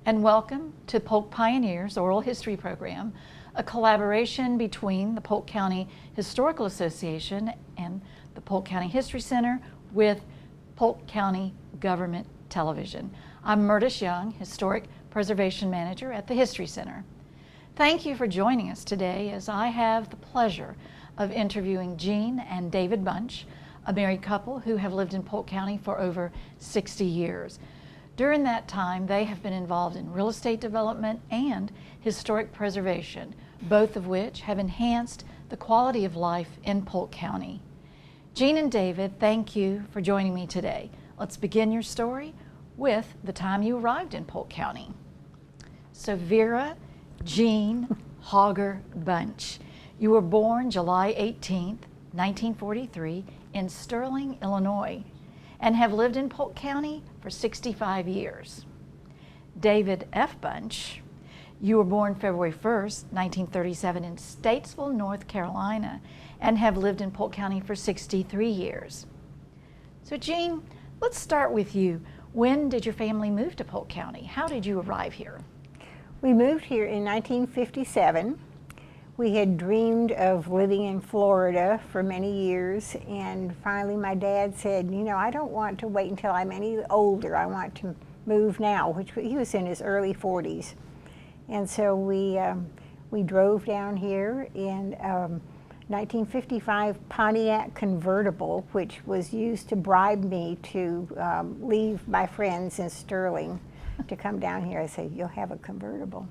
and welcome to Polk Pioneers Oral History Program, a collaboration between the Polk County Historical Association and the Polk County History Center with Polk County Government Television. I'm Murtis Young, Historic Preservation Manager at the History Center. Thank you for joining us today as I have the pleasure of interviewing Jean and David Bunch, a married couple who have lived in Polk County for over 60 years. During that time, they have been involved in real estate development and historic preservation, both of which have enhanced the quality of life in Polk County. Jean and David, thank you for joining me today. Let's begin your story with the time you arrived in Polk County. So Vera Jean Hogger Bunch, you were born July 18th, 1943 in Sterling, Illinois, and have lived in Polk County for 65 years. David F. Bunch, you were born February 1st, 1937 in Statesville, North Carolina, and have lived in Polk County for 63 years. So Jean, let's start with you. When did your family move to Polk County? How did you arrive here? We moved here in 1957. We had dreamed of living in Florida for many years, and finally my dad said, you know, I don't want to wait until I'm any older. I want to move now, which he was in his early 40s. And so we drove down here in 1955 Pontiac convertible, which was used to bribe me to leave my friends in Sterling to come down here. I said, you'll have a convertible.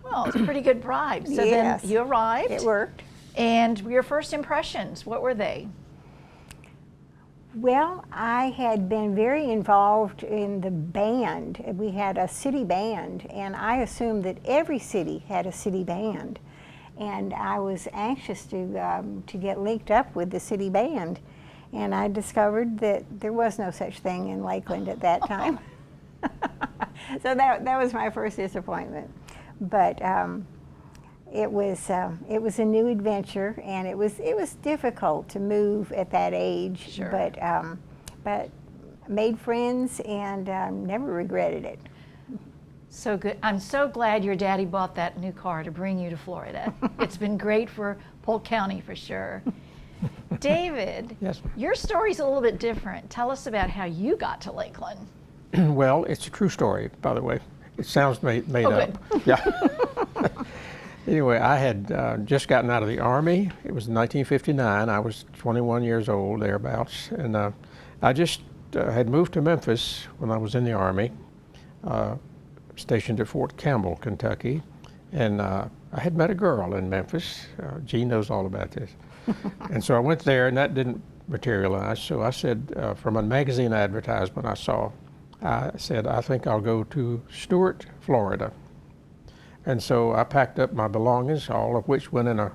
Well, it's a pretty good bribe. So Yes, then you arrived. it worked. And your first impressions, what were they? Well, I had been very involved in the band. We had a city band, and I assumed that every city had a city band. And I was anxious to get linked up with the city band. And I discovered that there was no such thing in Lakeland at that time. So that was my first disappointment. But it was a new adventure, and it was difficult to move at that age. Sure. But made friends and never regretted it. So good. I'm so glad your daddy bought that new car to bring you to Florida. It's been great for Polk County for sure. David, Yes. Your story's a little bit different. Tell us about how you got to Lakeland. Well, it's a true story, by the way. It sounds made up. Good. Yeah. Anyway, I had just gotten out of the Army. It was 1959. I was 21 years old, thereabouts. And I just had moved to Memphis when I was in the Army, stationed at Fort Campbell, Kentucky. And I had met a girl in Memphis. Jean knows all about this. And so I went there, and that didn't materialize. So I said, from a magazine advertisement I saw, I said, I think I'll go to Stuart, Florida. And so I packed up my belongings, all of which went in a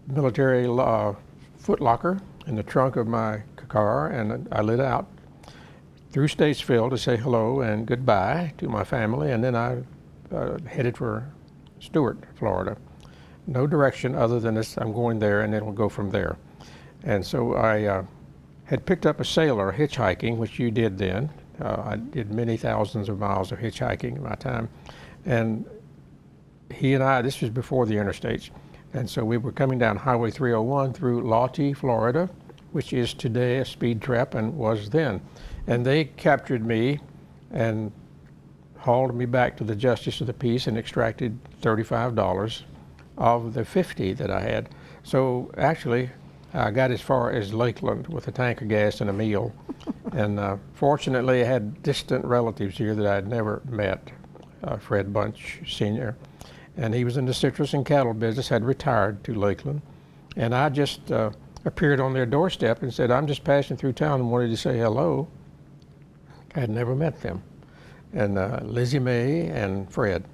military footlocker in the trunk of my car, and I lit out through Statesville to say hello and goodbye to my family, and then I headed for Stuart, Florida. No direction other than this, I'm going there, and then we'll go from there. And so I had picked up a sailor hitchhiking, which you did then. I did many thousands of miles of hitchhiking in my time. And he and I, this was before the interstates, and so we were coming down Highway 301 through Lawty, Florida, which is today a speed trap and was then. And they captured me and hauled me back to the Justice of the Peace and extracted $35 of the $50 that I had. So actually, I got as far as Lakeland with a tank of gas and a meal. And fortunately, I had distant relatives here that I had never met, Fred Bunch Sr. And he was in the citrus and cattle business, had retired to Lakeland. And I just appeared on their doorstep and said, I'm just passing through town and wanted to say hello. I had never met them. And Lizzie Mae and Fred.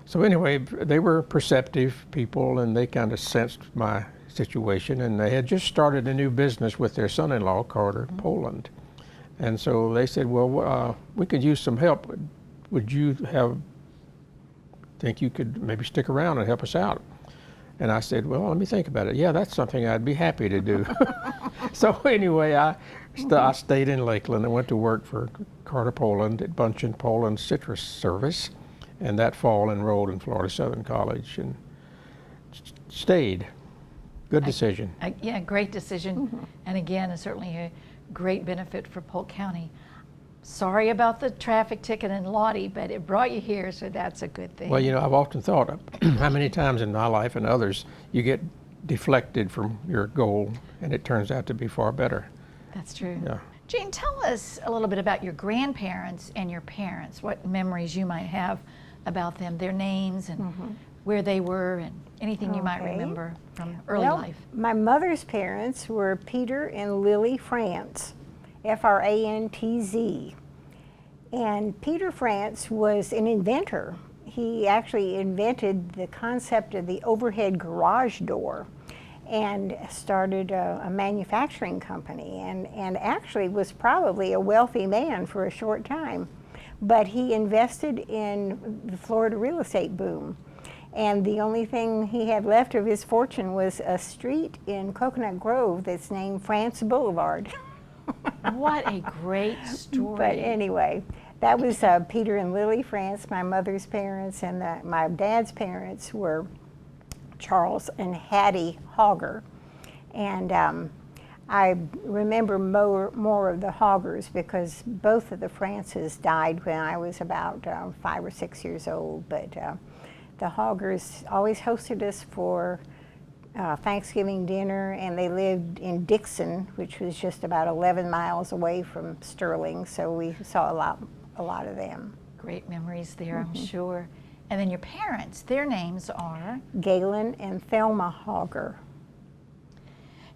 So anyway, they were perceptive people, and they kind of sensed my situation, and they had just started a new business with their son-in-law, Carter Poland. And so they said, well, we could use some help. Would you think you could maybe stick around and help us out? And I said, well, let me think about it. Yeah, that's something I'd be happy to do. So anyway, I I stayed in Lakeland. I went to work for Carter Poland at Bunch and Poland Citrus Service, and that fall enrolled in Florida Southern College and stayed. Good decision. Yeah, great decision. And again, it's certainly a great benefit for Polk County. Sorry about the traffic ticket in Lottie, but it brought you here, so that's a good thing. Well, you know, I've often thought of how many times in my life and others you get deflected from your goal, and it turns out to be far better. That's true. Yeah. Jean, tell us a little bit about your grandparents and your parents, what memories you might have about them, their names and where they were, and anything you might Okay. remember from early Well, life. my mother's parents were Peter and Lily France, Frantz. And Peter France was an inventor. He actually invented the concept of the overhead garage door and started a manufacturing company, and actually was probably a wealthy man for a short time. But he invested in the Florida real estate boom. And the only thing he had left of his fortune was a street in Coconut Grove that's named France Boulevard. What a great story. But anyway, that was Peter and Lily France, my mother's parents, and my dad's parents were Charles and Hattie Hogger. And I remember more of the Hoggers because both of the Frances died when I was about 5 or 6 years old. But the Hoggers always hosted us for Thanksgiving dinner, and they lived in Dixon, which was just about 11 miles away from Sterling, so we saw a lot of them. Great memories there, I'm sure. And then your parents, their names are? Galen and Thelma Hogger.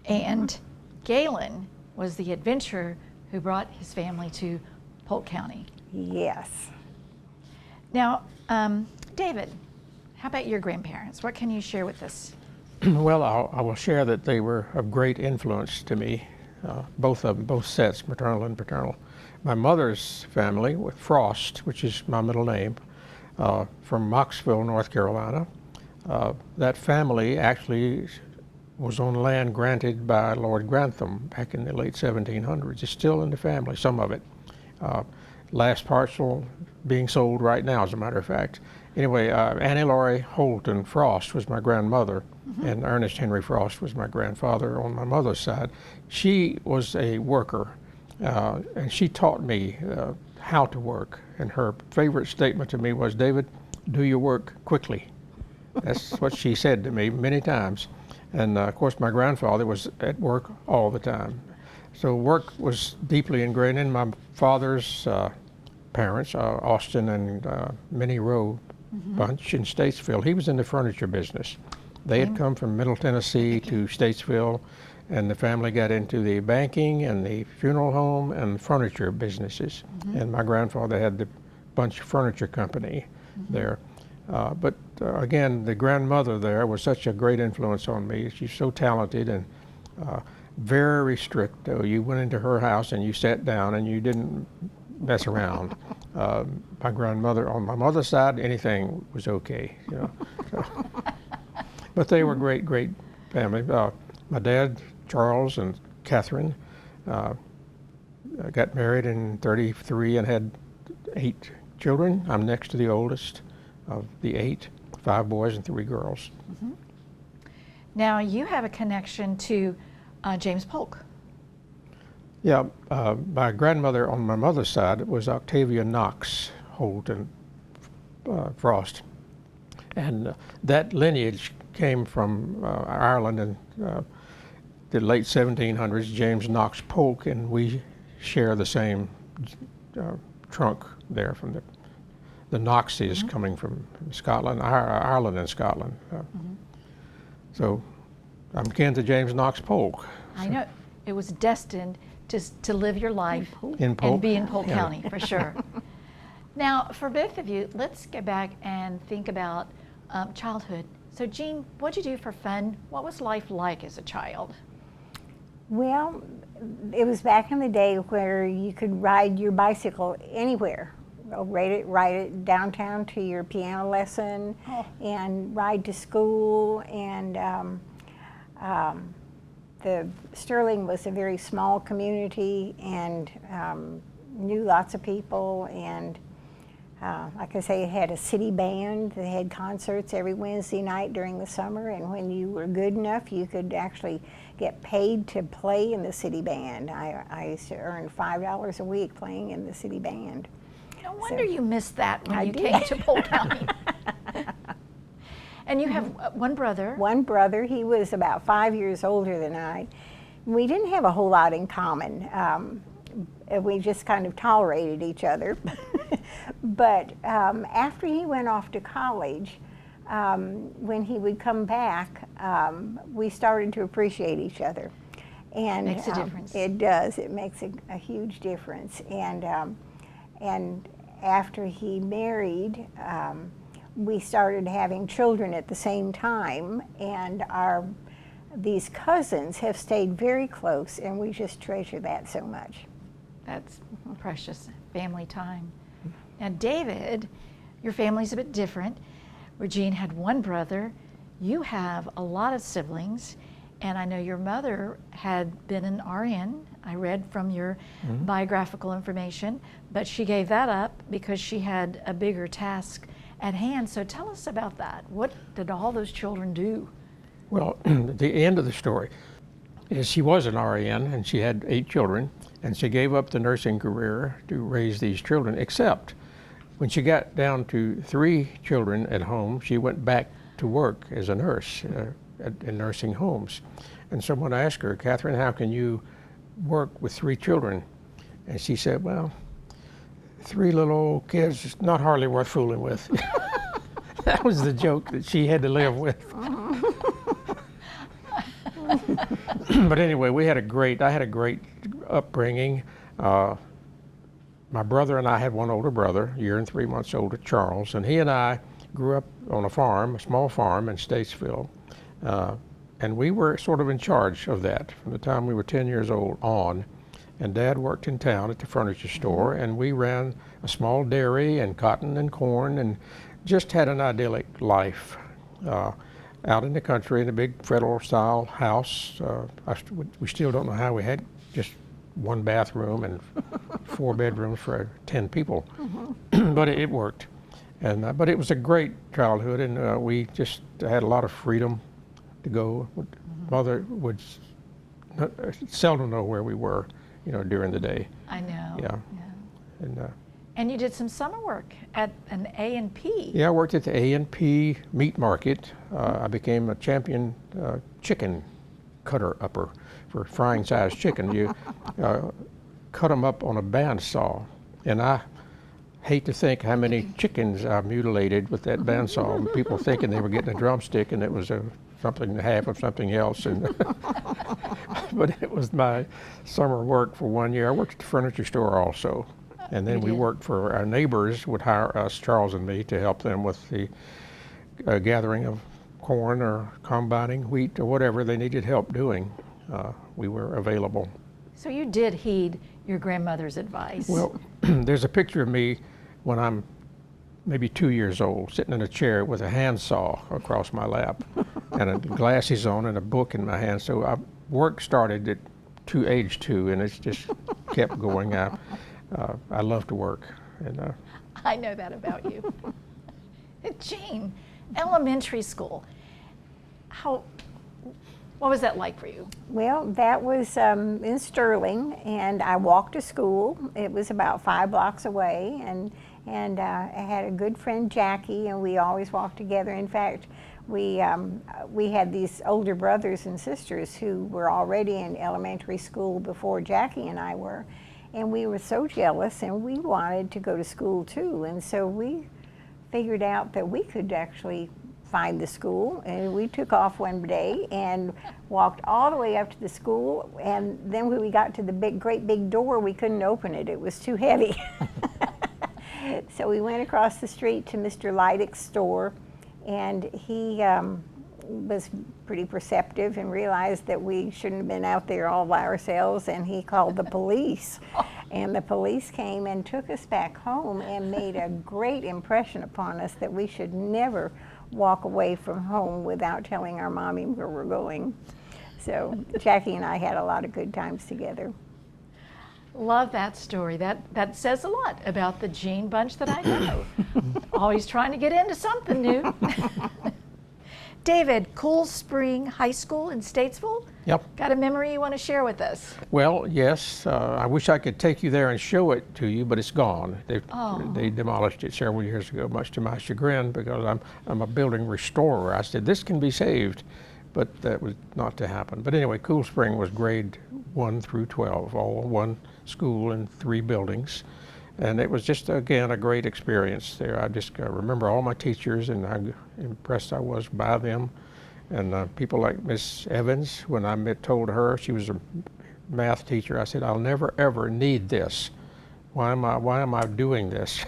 And Galen was the adventurer who brought his family to Polk County. Yes. Now, David, how about your grandparents? What can you share with us? Well, I will share that they were of great influence to me, both of them, both sets, maternal and paternal. My mother's family, with Frost, which is my middle name, from Mocksville, North Carolina. That family actually was on land granted by Lord Grantham back in the late 1700s. It's still in the family, some of it. Last parcel being sold right now, as a matter of fact. Anyway, Annie Laurie Holton Frost was my grandmother, and Ernest Henry Frost was my grandfather on my mother's side. She was a worker, and she taught me how to work. And her favorite statement to me was, "David, do your work quickly." That's what she said to me many times. And of course, my grandfather was at work all the time. So work was deeply ingrained in my father's parents, Austin and Minnie Rowe Bunch in Statesville. He was in the furniture business. They had come from Middle Tennessee to Statesville, and the family got into the banking and the funeral home and furniture businesses. And my grandfather had the Bunch Furniture Company there. But again, the grandmother there was such a great influence on me. She's so talented and very strict. You went into her house and you sat down and you didn't mess around. My grandmother, on my mother's side, anything was okay, you know. But they were great, great family. My dad, Charles and Catherine, got married in '33 and had 8 children. I'm next to the oldest of the 8, 5 boys and 3 girls. Now, you have a connection to James Polk. Yeah, my grandmother on my mother's side was Octavia Knox Holton Frost. And that lineage came from Ireland in the late 1700s, James Knox Polk, and we share the same trunk there from the Knoxes coming from Scotland, Ireland and Scotland. So I'm kin to James Knox Polk. I know it was destined to live your life In Polk and be in Polk County. County, for sure. Now, for both of you, let's go back and think about childhood. So, Jean, what'd you do for fun? What was life like as a child? Well, it was back in the day where you could ride your bicycle anywhere. Ride it downtown to your piano lesson, and ride to school, and Sterling was a very small community and knew lots of people, and like I say, it had a city band. They had concerts every Wednesday night during the summer, and when you were good enough, you could actually get paid to play in the city band. I used to earn $5 a week playing in the city band. No wonder you missed that when I you did. came to Polk County. And you have one brother. One brother, he was about 5 years older than I. We didn't have a whole lot in common. We just kind of tolerated each other. But after he went off to college, when he would come back, we started to appreciate each other. And Makes a difference. It does. It makes a huge difference. And after he married, we started having children at the same time, and these cousins have stayed very close, and we just treasure that so much. That's precious family time. Now, David, your family's a bit different. Regine had one brother. You have a lot of siblings, and I know your mother had been an RN. I read from your biographical information, but she gave that up because she had a bigger task at hand. So tell us about that. What did all those children do? Well, the end of the story is she was an RN and she had 8 children, and she gave up the nursing career to raise these children, except when she got down to 3 children at home, she went back to work as a nurse in nursing homes. And someone asked her, "Catherine, how can you work with 3 children?" And she said, "Well, 3 little old kids is not hardly worth fooling with." That was the joke that she had to live with. But anyway, I had a great upbringing. My brother and I had one older brother, a year and 3 months older, Charles, and he and I grew up on a farm, a small farm in Statesville. And we were sort of in charge of that from the time we were 10 years old on. And Dad worked in town at the furniture store, and we ran a small dairy and cotton and corn, and just had an idyllic life out in the country in a big federal-style house. We still don't know how we had just 1 bathroom and 4 bedrooms for 10 people, but it worked. And but it was a great childhood, and we just had a lot of freedom to go. Mother would seldom know where we were, during the day. I know. Yeah. Yeah. And you did some summer work at an A&P. Yeah, I worked at the A&P meat market. I became a champion chicken cutter-upper for frying size chicken. You cut them up on a bandsaw, and I hate to think how many chickens I mutilated with that bandsaw. People thinking they were getting a drumstick, and it was something half of something else. And but it was my summer work for 1 year. I worked at the furniture store also. And then we worked for our neighbors, would hire us, Charles and me, to help them with the gathering of corn or combining wheat or whatever they needed help doing. We were available. So you did heed your grandmother's advice. Well, there's a picture of me when I'm maybe 2 years old, sitting in a chair with a handsaw across my lap and glasses on and a book in my hand. So work started at age 2, and it's just kept going. I love to work. And I know that about you. Jean, elementary school. What was that like for you? Well, that was in Sterling, and I walked to school. It was about 5 blocks away, and I had a good friend, Jackie, and we always walked together. In fact, we had these older brothers and sisters who were already in elementary school before Jackie and I were, and we were so jealous, and we wanted to go to school too. And so we figured out that we could actually find the school, and we took off one day and walked all the way up to the school, and then when we got to the great big door, we couldn't open it. It was too heavy. So we went across the street to Mr. Leidick's store, and he was pretty perceptive and realized that we shouldn't have been out there all by ourselves, and he called the police. And the police came and took us back home and made a great impression upon us that we should never walk away from home without telling our mommy where we're going. So Jackie and I had a lot of good times together. Love that story. That says a lot about the Jean Bunch that I know. Always trying to get into something new. David, Cool Spring High School in Statesville? Yep. Got a memory you want to share with us? Well, yes. I wish I could take you there and show it to you, but it's gone. They demolished it several years ago, much to my chagrin, because I'm a building restorer. I said, this can be saved, but that was not to happen. But anyway, Cool Spring was grade 1 through 12, all one school in 3 buildings. And it was just, again, a great experience there. I just remember all my teachers and how impressed I was by them. And people like Miss Evans, when I told her, she was a math teacher, I said, I'll never ever need this. Why am I doing this?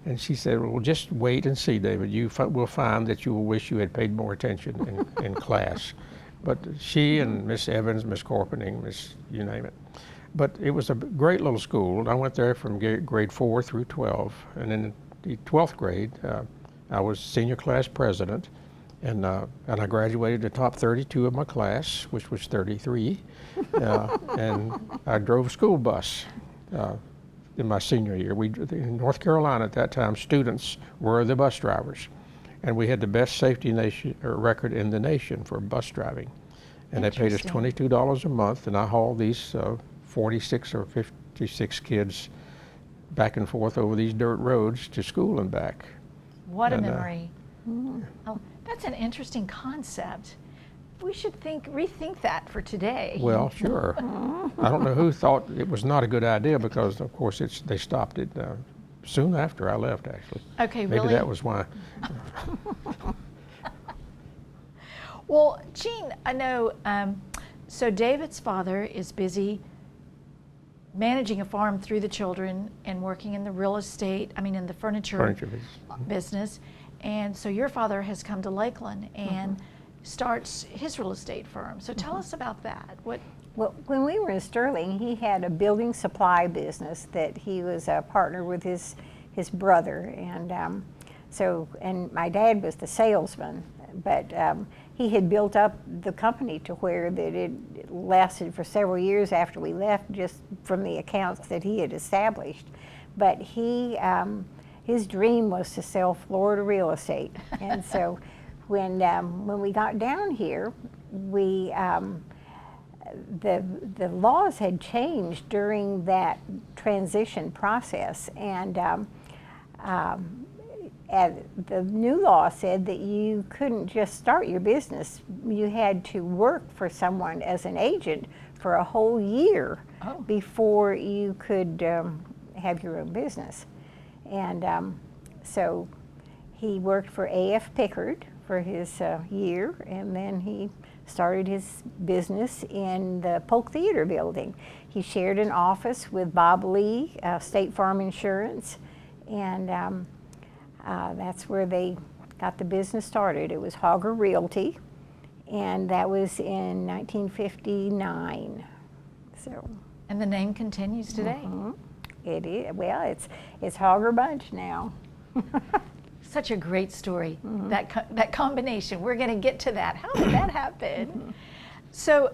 And she said, well, just wait and see, David. You will find that you will wish you had paid more attention in class. But she and Miss Evans, Miss Corpening, Miss you name it. But it was a great little school. I went there from grade 4 through 12. And in the 12th grade, I was senior class president. And I graduated the top 32 of my class, which was 33. And I drove a school bus in my senior year. In North Carolina at that time, students were the bus drivers. And we had the best safety record in the nation for bus driving. And they paid us $22 a month, and I hauled these 46 or 56 kids back and forth over these dirt roads to school and back. What a memory. Oh, that's an interesting concept. We should rethink that for today. Well, sure. I don't know who thought it was not a good idea, because of course they stopped it soon after I left, actually. Okay, Maybe really? that was why. Well, Jean, I know, so David's father is busy managing a farm through the children and working in the real estate, in the furniture business. And so your father has come to Lakeland and starts his real estate firm. So tell us about that. Well, when we were in Sterling, he had a building supply business that he was a partner with his brother, and and my dad was the salesman. But he had built up the company to where that it lasted for several years after we left, just from the accounts that he had established. But his dream was to sell Florida real estate, and so when we got down here, the laws had changed during that transition process, and the new law said that you couldn't just start your business. You had to work for someone as an agent for a whole year before you could have your own business. And so he worked for A.F. Pickard for his year, and then he started his business in the Polk Theater building. He shared an office with Bob Lee, State Farm Insurance, and that's where they got the business started. It was Hogger Realty, and that was in 1959. So. And the name continues today. It is. Well, it's Hogger Bunch now. Such a great story. That combination. We're going to get to that. How did that happen? So,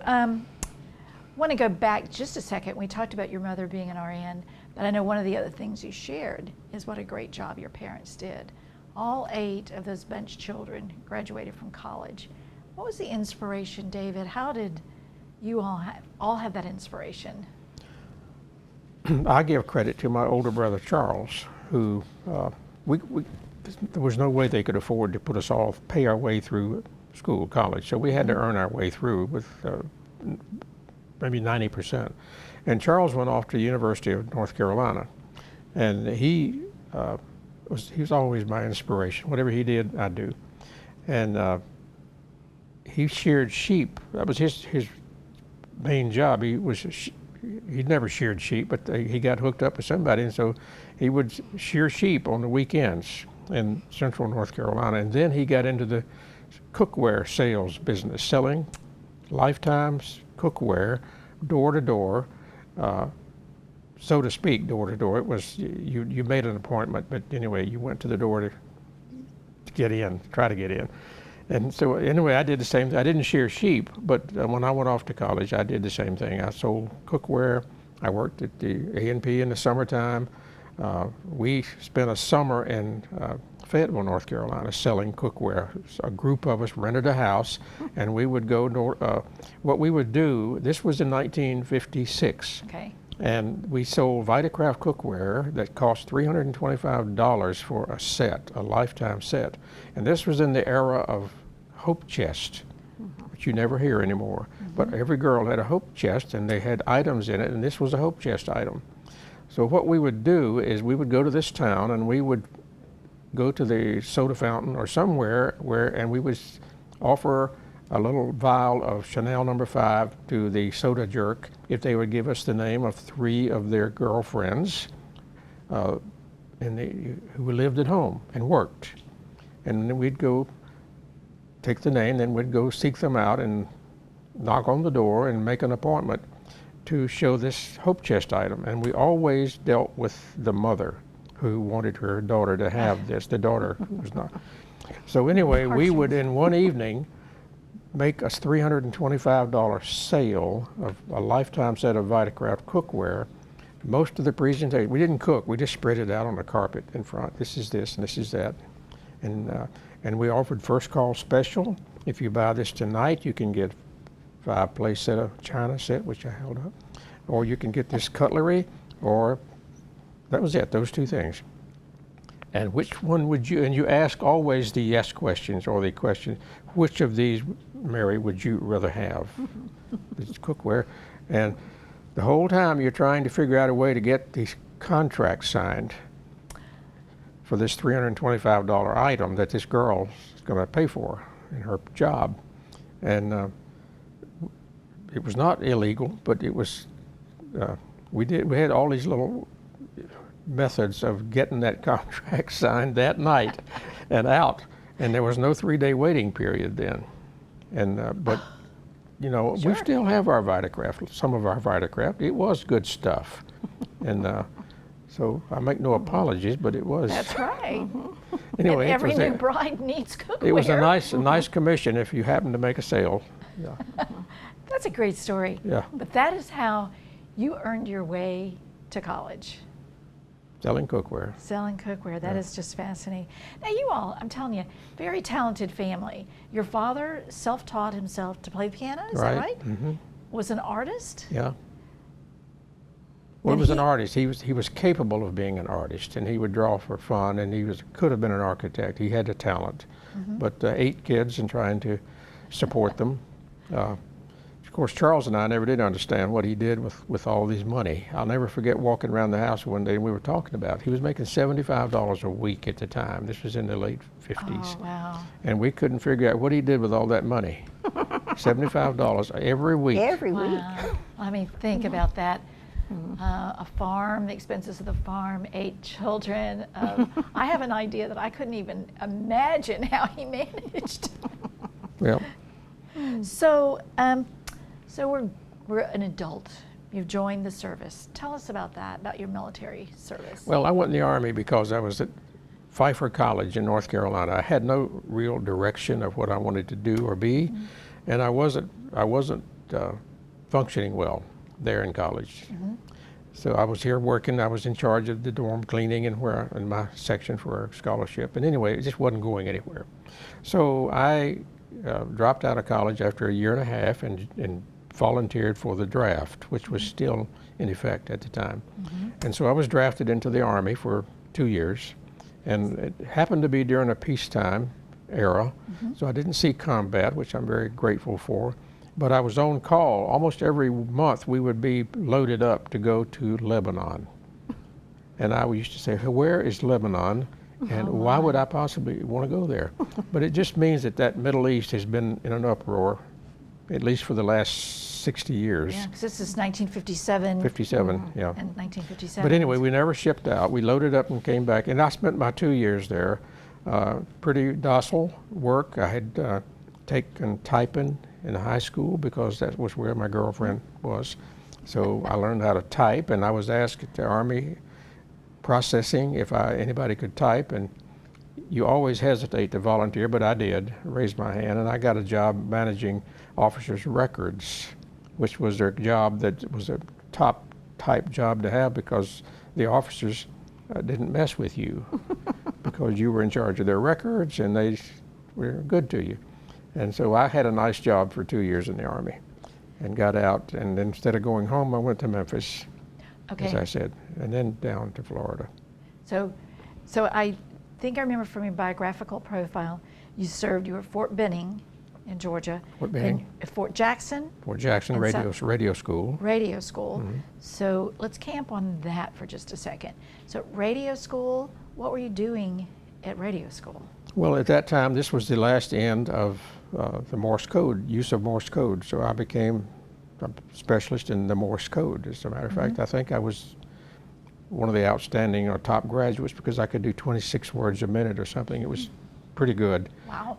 want to go back just a second. We talked about your mother being an RN, but I know one of the other things you shared is what a great job your parents did. All 8 of those Bunch children graduated from college. What was the inspiration, David? How did you all have that inspiration? I give credit to my older brother Charles, who there was no way they could afford to put us all, pay our way through college. So we had to earn our way through with maybe 90%. And Charles went off to the University of North Carolina, and he was always my inspiration. Whatever he did, I do. And he sheared sheep. That was his main job. He'd never sheared sheep, but he got hooked up with somebody, and so he would shear sheep on the weekends in central North Carolina. And then he got into the cookware sales business, selling Lifetime's cookware door to door, so to speak, door to door. It was, you made an appointment, but anyway, you went to the door to get in, try to get in. And so anyway, I did the same thing. I didn't shear sheep, but when I went off to college, I did the same thing. I sold cookware. I worked at the A&P in the summertime. We spent a summer in Fayetteville, North Carolina, selling cookware. A group of us rented a house, and we would go, what we would do, this was in 1956. Okay. And we sold Vitacraft cookware that cost $325 for a set, a lifetime set. And this was in the era of hope chest, which you never hear anymore. But every girl had a hope chest, and they had items in it, and this was a hope chest item. So what we would do is we would go to this town, and we would go to the soda fountain or somewhere and we would offer a little vial of Chanel No. 5 to the soda jerk if they would give us the name of 3 of their girlfriends who lived at home and worked. And then we'd go take the name, then we'd go seek them out and knock on the door and make an appointment to show this hope chest item. And we always dealt with the mother who wanted her daughter to have this. The daughter was not. So anyway, we would in one evening make a $325 sale of a lifetime set of Vitacraft cookware. Most of the presentation, we didn't cook, we just spread it out on the carpet in front. This is this and this is that. And we offered first call special. If you buy this tonight, you can get 5-place set of china set, which I held up, or you can get this cutlery, or that was it, those 2 things. And which one would you, and you ask always the yes questions or the question, which of these, Mary, would you rather have? This cookware. And the whole time you're trying to figure out a way to get these contracts signed for this $325 item that this girl is going to pay for in her job. And it was not illegal, but it was, we had all these little methods of getting that contract signed that night and out. And there was no 3-day waiting period then. And, but, you know, Sure. we still have our Vitacraft, some of our Vitacraft. It was good stuff. And so I make no apologies, but it was. That's right. Anyway, And every it was new bride needs cookware. it was a nice commission if you happen to make a sale. Yeah. That's a great story. Yeah. But that is how you earned your way to college. Selling cookware. Selling cookware. That is just fascinating. Now you all, I'm telling you, very talented family. Your father self-taught himself to play the piano, is that right? Mm-hmm. Was an artist? Yeah. Well, And he was an he- artist. He was capable of being an artist, and he would draw for fun, and could have been an architect. He had the talent. But 8 kids and trying to support them. Of course, Charles and I never did understand what he did with all this money. I'll never forget walking around the house one day and we were talking about it. He was making $75 a week at the time. This was in the late 50s. Oh, wow. And we couldn't figure out what he did with all that money. $75 every week. Every week. Wow. I mean, think about that. A farm, the expenses of the farm, 8 children. I have an idea that I couldn't even imagine how he managed. Well, So, so we're an adult. You've joined the service. Tell us about that, about your military service. well, I went in the Army because I was at Pfeiffer College in North Carolina. I had no real direction of what I wanted to do or be, and I wasn't functioning well there in college. So I was here working. I was in charge of the dorm cleaning and in my section for a scholarship. And anyway, it just wasn't going anywhere. So I dropped out of college after a year and a half and volunteered for the draft, which was still in effect at the time. And so I was drafted into the Army for 2 years, and it happened to be during a peacetime era, so I didn't see combat, which I'm very grateful for, but I was on call. Almost every month we would be loaded up to go to Lebanon. And I used to say, where is Lebanon? And why would I possibly want to go there? But it just means that Middle East has been in an uproar, at least for the last 60 years. Yeah, because this is 1957. 57, yeah. And 1957. But anyway, we never shipped out. We loaded up and came back. And I spent my 2 years there. Pretty docile work. I had taken typing in high school because that was where my girlfriend was. So I learned how to type, and I was asked at the Army processing if anybody could type, and you always hesitate to volunteer, but I did, raised my hand, and I got a job managing officers' records, which was their job that was a top type job to have because the officers didn't mess with you because you were in charge of their records and they were good to you. And so I had a nice job for 2 years in the Army and got out, and instead of going home, I went to Memphis, as I said, and then down to Florida. So I think I remember from your biographical profile, you were at Fort Benning in Georgia. Fort Benning. At Fort Jackson. Fort Jackson radio school. Radio school. So let's camp on that for just a second. So at radio school, what were you doing at radio school? Well, at that time, this was the last end of the Morse code, use of Morse code. So I became a specialist in the Morse code. As a matter of fact, I think I was one of the outstanding or top graduates because I could do 26 words a minute or something. It was pretty good. Wow.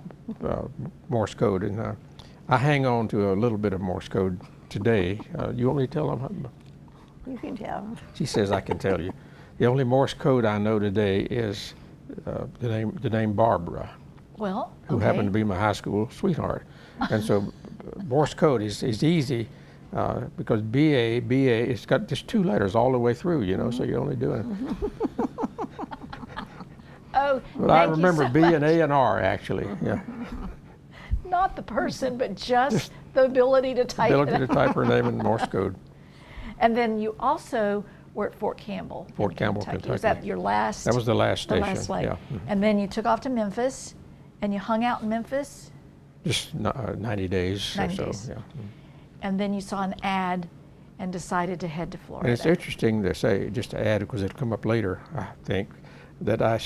Morse code, and I hang on to a little bit of Morse code today. You want me to tell them? You can tell them. She says I can tell you. The only Morse code I know today is the name Barbara, Well, who happened to be my high school sweetheart. And so Morse code is easy because BA, it's got just 2 letters all the way through, you know, so you're only doing. Oh, But I thank you remember so B and much. A and R actually. Yeah, Not the person, but just the ability to type ability it to type her name in Morse code. And then you also were at Fort Campbell. Fort in Campbell, Was Kentucky. that your last? That was the last station. last leg. Yeah. And then you took off to Memphis, and you hung out in Memphis, Just 90 days 90 or so. days. Yeah. and then you saw an ad and decided to head to Florida. And it's interesting to say, just to add, because it'll come up later, I think, that I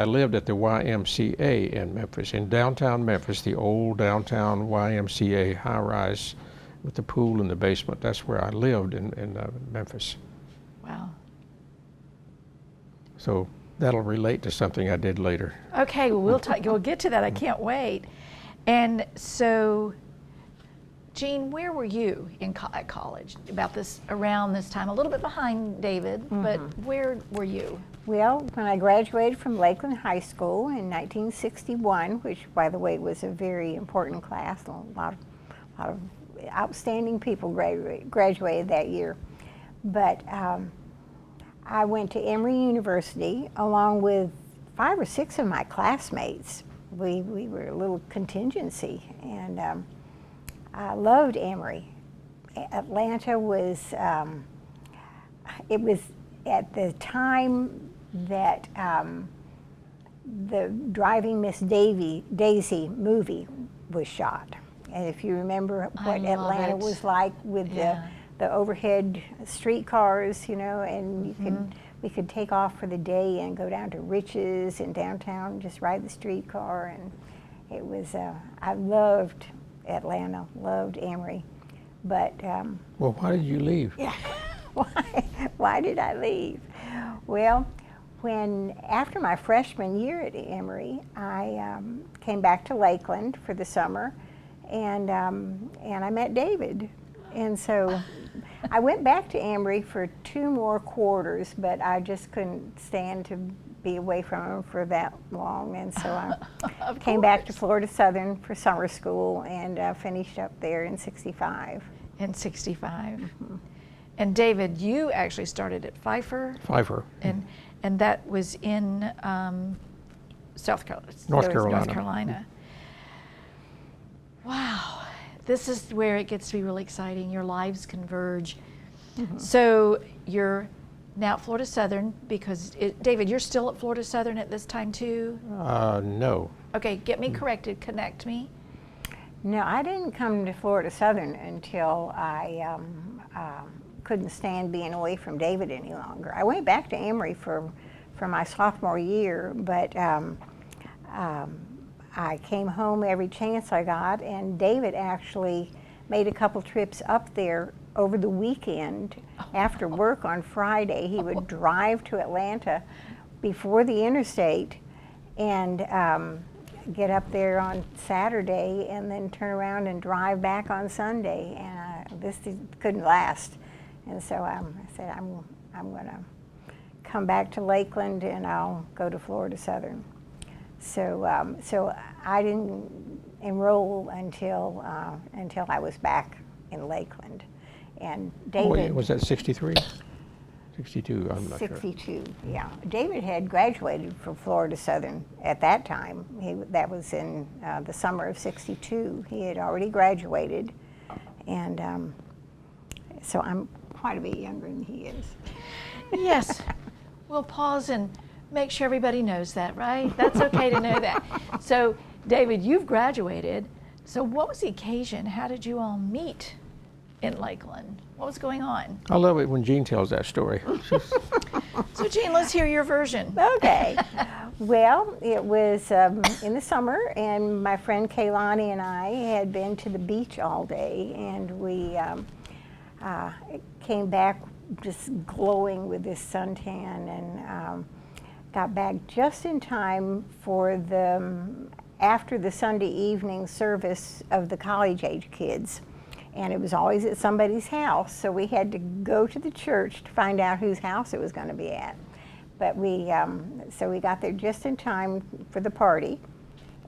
lived at the YMCA in Memphis, in downtown Memphis, the old downtown YMCA high-rise with the pool in the basement. That's where I lived in Memphis. Wow. So that'll relate to something I did later. Okay, well, we'll get to that. I can't wait. And so, Jean, where were you at college around this time? A little bit behind David, but where were you? Well, when I graduated from Lakeland High School in 1961, which, by the way, was a very important class, a lot of outstanding people graduated that year. But I went to Emory University along with 5 or 6 of my classmates. We were a little contingency, and I loved Emory. Atlanta was, it was at the time that the Driving Miss Daisy movie was shot. And if you remember what Atlanta was like with the overhead streetcars, you know, and we could take off for the day and go down to Rich's in downtown, just ride the streetcar, and it was, I loved Atlanta, loved Emory, but. Well, why did you leave? Yeah, why did I leave? Well, after my freshman year at Emory, I came back to Lakeland for the summer, and I met David, and so I went back to Emory for 2 more quarters, but I just couldn't stand to be away from him for that long, and so I came back to Florida Southern for summer school and finished up there in '65. In '65. And David, you actually started at Pfeiffer. Pfeiffer. And that was in North Carolina. Wow. This is where it gets to be really exciting. Your lives converge. So you're now at Florida Southern because, David, you're still at Florida Southern at this time too? No. Okay, get me corrected, connect me. No, I didn't come to Florida Southern until I couldn't stand being away from David any longer. I went back to Emory for my sophomore year, but I came home every chance I got, and David actually made a couple trips up there over the weekend. After work on Friday, he would drive to Atlanta before the interstate and get up there on Saturday and then turn around and drive back on Sunday, and this couldn't last. And so I said, I'm going to come back to Lakeland and I'll go to Florida Southern. So I didn't enroll until I was back in Lakeland. And David, was that 63? 62, I'm not sure. 62, yeah. David had graduated from Florida Southern at that time. That was in the summer of 62. He had already graduated, and so I'm quite a bit younger than he is. Yes. We'll pause and make sure everybody knows that, right? That's okay to know that. So, David, you've graduated. So what was the occasion? How did you all meet in Lakeland? What was going on? I love it when Jean tells that story. So, Jean, let's hear your version. Okay. Well, it was in the summer, and my friend Kaylani and I had been to the beach all day, and we came back just glowing with this suntan, and got back just in time for after the Sunday evening service of the college-age kids. And it was always at somebody's house, so we had to go to the church to find out whose house it was going to be at. But so we got there just in time for the party,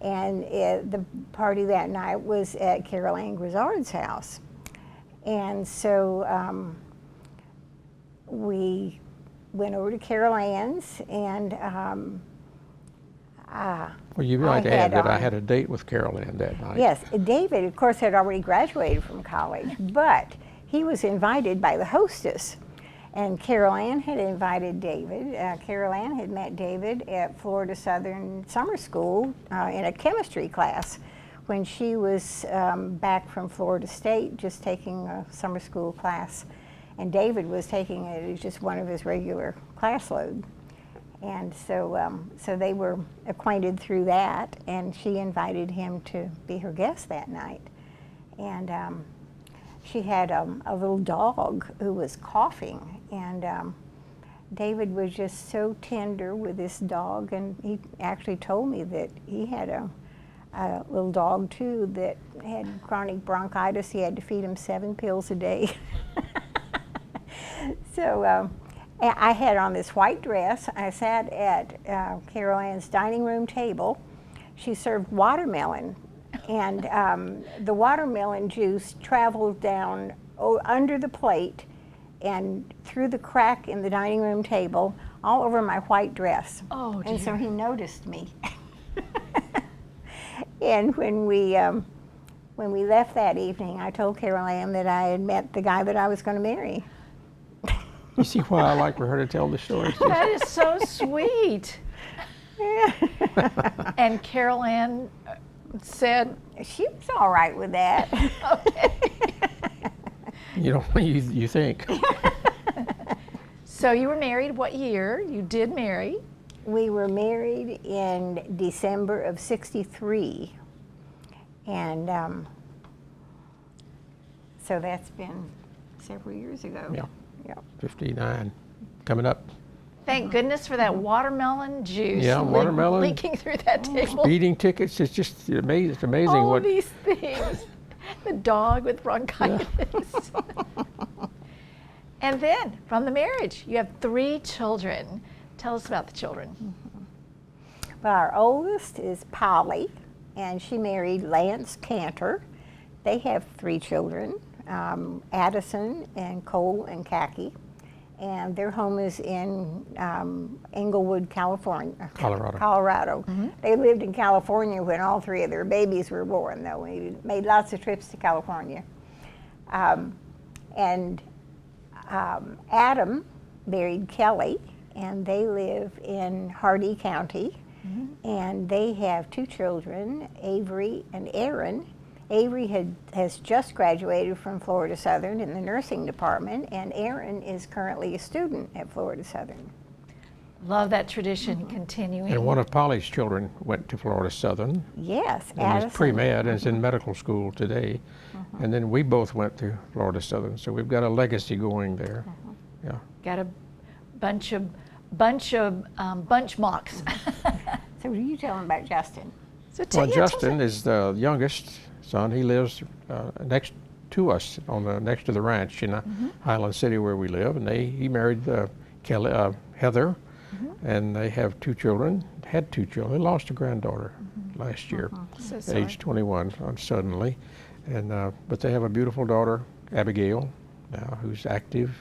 and the party that night was at Carol Ann Grizzard's house. And so we went over to Carol Ann's, and Well, you might add that I had a date with Carol Ann that night. yes, David, of course, had already graduated from college, but he was invited by the hostess. And Carol Ann had invited David. Carol Ann had met David at Florida Southern Summer School in a chemistry class when she was back from Florida State, just taking a summer school class. And David was taking it as just one of his regular class load. And so, so they were acquainted through that, and she invited him to be her guest that night. And she had a little dog who was coughing, and David was just so tender with this dog, and he actually told me that he had a little dog too that had chronic bronchitis. He had to feed him 7 pills a day. So I had on this white dress. I sat at Carol Ann's dining room table. She served watermelon, and the watermelon juice traveled down under the plate and through the crack in the dining room table all over my white dress. Oh, dear. And so he noticed me. And when we left that evening, I told Carol Ann that I had met the guy that I was going to marry. You see why I like for her to tell the story? That is so sweet. And Carol Ann said, She was all right with that. okay. You think. So you were married what year? You did marry. We were married in December of '63, and so that's been several years ago. Yeah. Yeah. 59, coming up. Thank goodness for that watermelon juice. Yeah, watermelon. Leaking through that table. Speeding tickets, it's just amazing. It's amazing All what. these things. The dog with bronchitis. And then, from the marriage, you have 3 children. Tell us about the children. Well, our oldest is Polly, and she married Lance Cantor. They have 3 children, Addison and Cole and Khaki. And their home is in Englewood, California. Colorado. Mm-hmm. They lived in California when all 3 of their babies were born, though. We made lots of trips to California. And Adam married Kelly, and they live in Hardee County. Mm-hmm. And they have 2 children, Avery and Aaron. Avery has just graduated from Florida Southern in the nursing department, and Aaron is currently a student at Florida Southern. Love that tradition continuing. And one of Polly's children went to Florida Southern. Yes, And Addison. is pre-med and is in medical school today. And then we both went to Florida Southern, so we've got a legacy going there. Yeah. Got a bunch of bunch mocks. So what are you telling about Justin? So Well, tell us Justin is the youngest son. He lives next to us, next to the ranch in Highland City where we live. And he married Heather, and they have 2 children, had 2 children. They lost a granddaughter last year So at sorry. age 21 suddenly. And, but they have a beautiful daughter, Abigail, now, who's active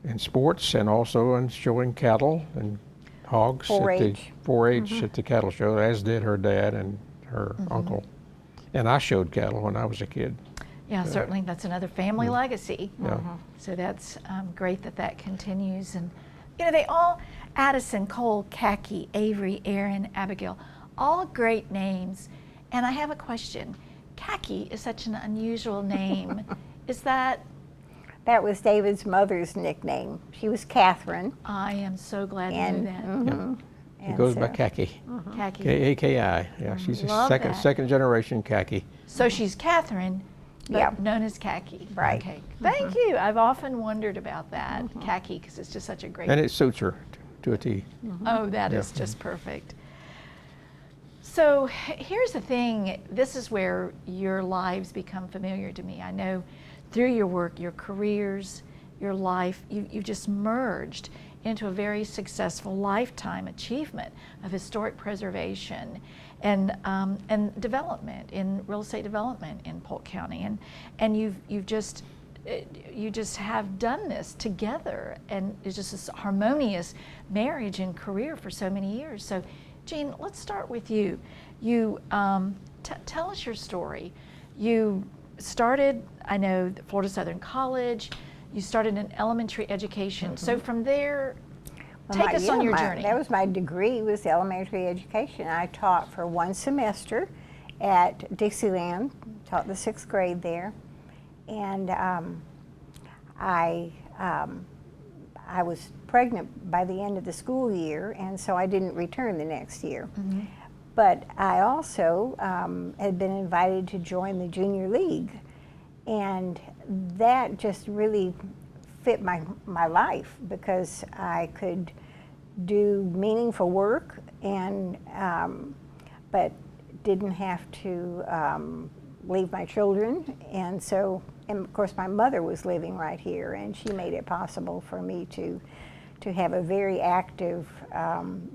in sports and also in showing cattle and hogs at the 4-H. 4-H at the cattle show, as did her dad and her uncle. And I showed cattle when I was a kid. Yeah, certainly that's another family legacy. Yeah. So that's great that that continues. And, you know, they all, Addison, Cole, Khaki, Avery, Aaron, Abigail, all great names. And I have a question. Khaki is such an unusual name. Is that, That was David's mother's nickname. She was Catherine. I am so glad to And, know that. mhm. It And goes by so- Khaki, Khaki. K-A-K-I. Yeah, she's a Love second that. second generation Khaki. So she's Catherine, but Yeah. known as Khaki. Right. Okay. Thank you. I've often wondered about that, Khaki, because it's just such a great. And it suits her to a T. Oh, that is just perfect. So here's the thing. This is where your lives become familiar to me. I know through your work, your careers, your life, you've just merged into a very successful lifetime achievement of historic preservation and development in real estate development in Polk County, and you just have done this together, and it's just this harmonious marriage and career for so many years. So, Jean, let's start with you. You tell us your story. You started, I know, Florida Southern College. You started in elementary education. So from there, take us on your journey. That was my degree, was elementary education. I taught for 1 semester at Dixieland, taught the 6th grade there. And I was pregnant by the end of the school year, and so I didn't return the next year. But I also had been invited to join the junior league, and that just really fit my life, because I could do meaningful work and but didn't have to leave my children. And so, and of course my mother was living right here, and she made it possible for me to have a very active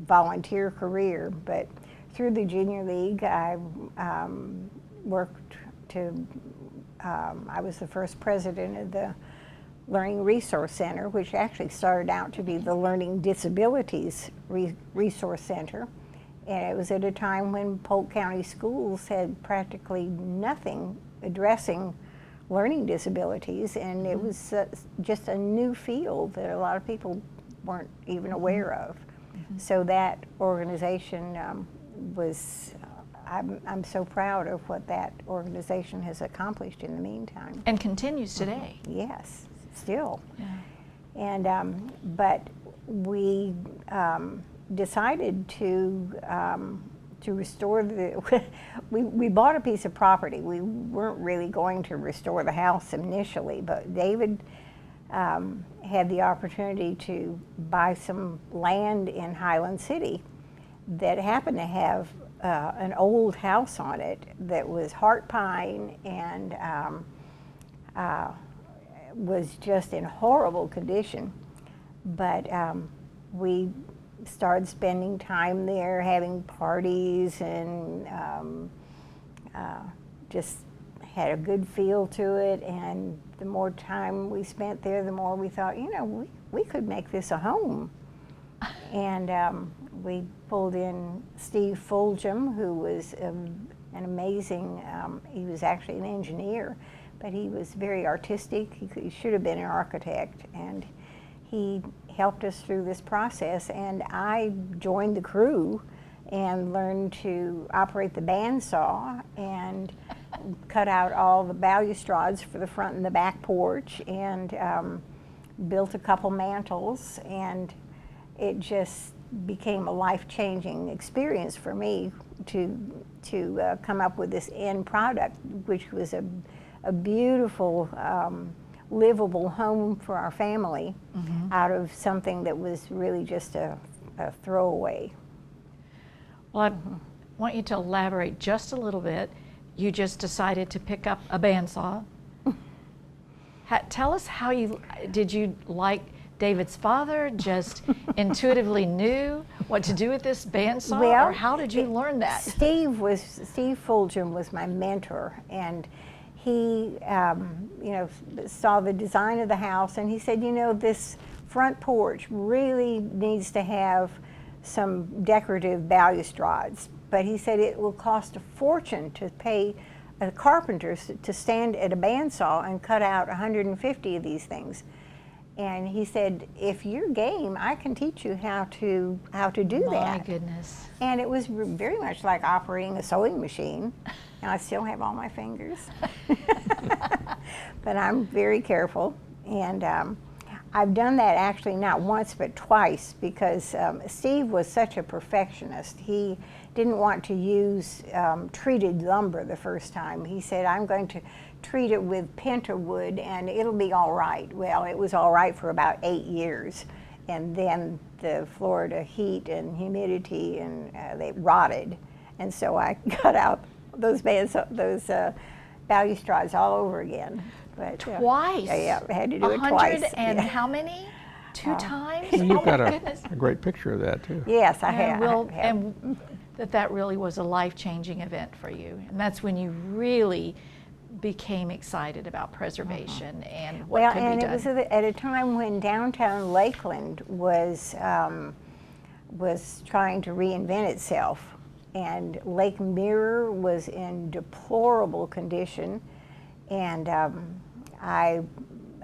volunteer career. But through the junior league, I worked to I was the first president of the Learning Resource Center, which actually started out to be the Learning Disabilities Resource Center. And it was at a time when Polk County schools had practically nothing addressing learning disabilities, and it was just a new field that a lot of people weren't even aware of. So that organization was, I'm so proud of what that organization has accomplished in the meantime. And continues today. Yes, still. Yeah. And but we decided to restore the. we bought a piece of property. We weren't really going to restore the house initially, but David had the opportunity to buy some land in Highland City that happened to have an old house on it that was heart pine and was just in horrible condition. But we started spending time there, having parties, and just had a good feel to it. And the more time we spent there, the more we thought, you know, we could make this a home. And we pulled in Steve Fulgham, who was an amazing, he was actually an engineer, but he was very artistic. He should have been an architect, and he helped us through this process. And I joined the crew and learned to operate the bandsaw and cut out all the balustrades for the front and the back porch, and built a couple mantles, and it just became a life-changing experience for me to come up with this end product, which was a beautiful, livable home for our family out of something that was really just a throwaway. Well, I want you to elaborate just a little bit. You just decided to pick up a bandsaw. Tell us how did you like David's father just intuitively knew what to do with this bandsaw, Well, or how did you learn that? Steve Fulgham was my mentor, and he, saw the design of the house, and he said, this front porch really needs to have some decorative balustrades. But he said it will cost a fortune to pay a carpenter to stand at a bandsaw and cut out 150 of these things. And he said, if you're game, I can teach you how to do that. My goodness. And it was very much like operating a sewing machine. And I still have all my fingers. But I'm very careful. And I've done that actually not once but twice, because Steve was such a perfectionist. He didn't want to use treated lumber the first time. He said, I'm going to treat it with pentawood and it'll be all right. Well, it was all right for about 8 years. And then the Florida heat and humidity, and they rotted. And so I cut out those balustrades all over again. But, Twice? Yeah, I had to do it 100 twice. and Yeah. how many? 2 times? Well, you've got my goodness. a great picture of that too. Yes, I And, have. and that really was a life-changing event for you. And that's when you really became excited about preservation and what Well, could and be it done. was at a time when downtown Lakeland was trying to reinvent itself, and Lake Mirror was in deplorable condition. And I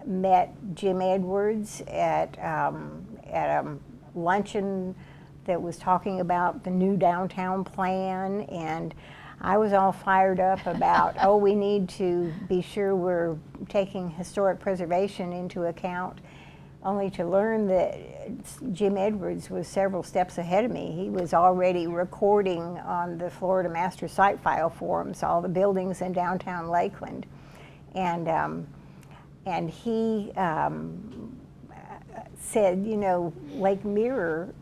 met Jim Edwards at a luncheon that was talking about the new downtown plan, and I was all fired up about, oh, we need to be sure we're taking historic preservation into account, only to learn that Jim Edwards was several steps ahead of me. He was already recording on the Florida Master Site File forums all the buildings in downtown Lakeland. And he said, Lake Mirror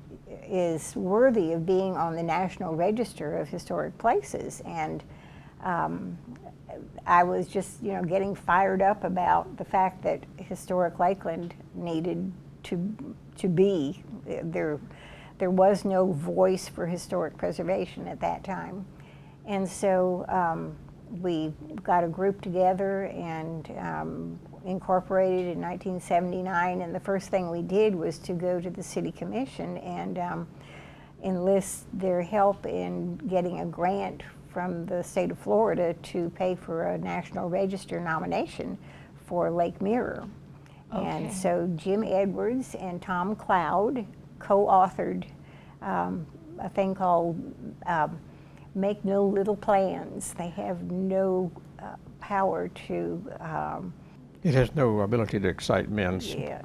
is worthy of being on the National Register of Historic Places. And I was just, getting fired up about the fact that historic Lakeland needed to be. There was no voice for historic preservation at that time. And so we got a group together and incorporated in 1979, and the first thing we did was to go to the City Commission and enlist their help in getting a grant from the state of Florida to pay for a National Register nomination for Lake Mirror. Okay. And so Jim Edwards and Tom Cloud co-authored a thing called Make No Little Plans. They have no power to It has no ability to excite men's yeah.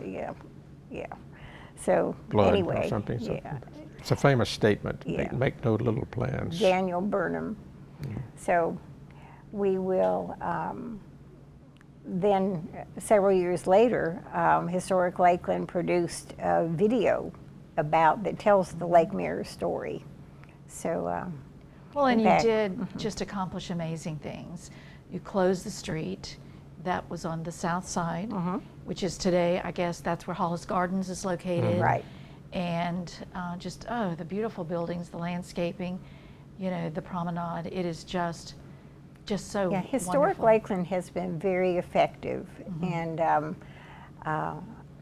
So blood anyway, or something. yeah. It's a famous statement. Yeah. Make no little plans. Daniel Burnham. So we will, then several years later, Historic Lakeland produced a video that tells the Lake Mirror story. So, Well, and you Okay. did just accomplish amazing things. You closed the street that was on the south side, which is today, I guess that's where Hollis Gardens is located. Right. And the beautiful buildings, the landscaping, the promenade. It is just so yeah, Historic wonderful. Lakeland has been very effective, and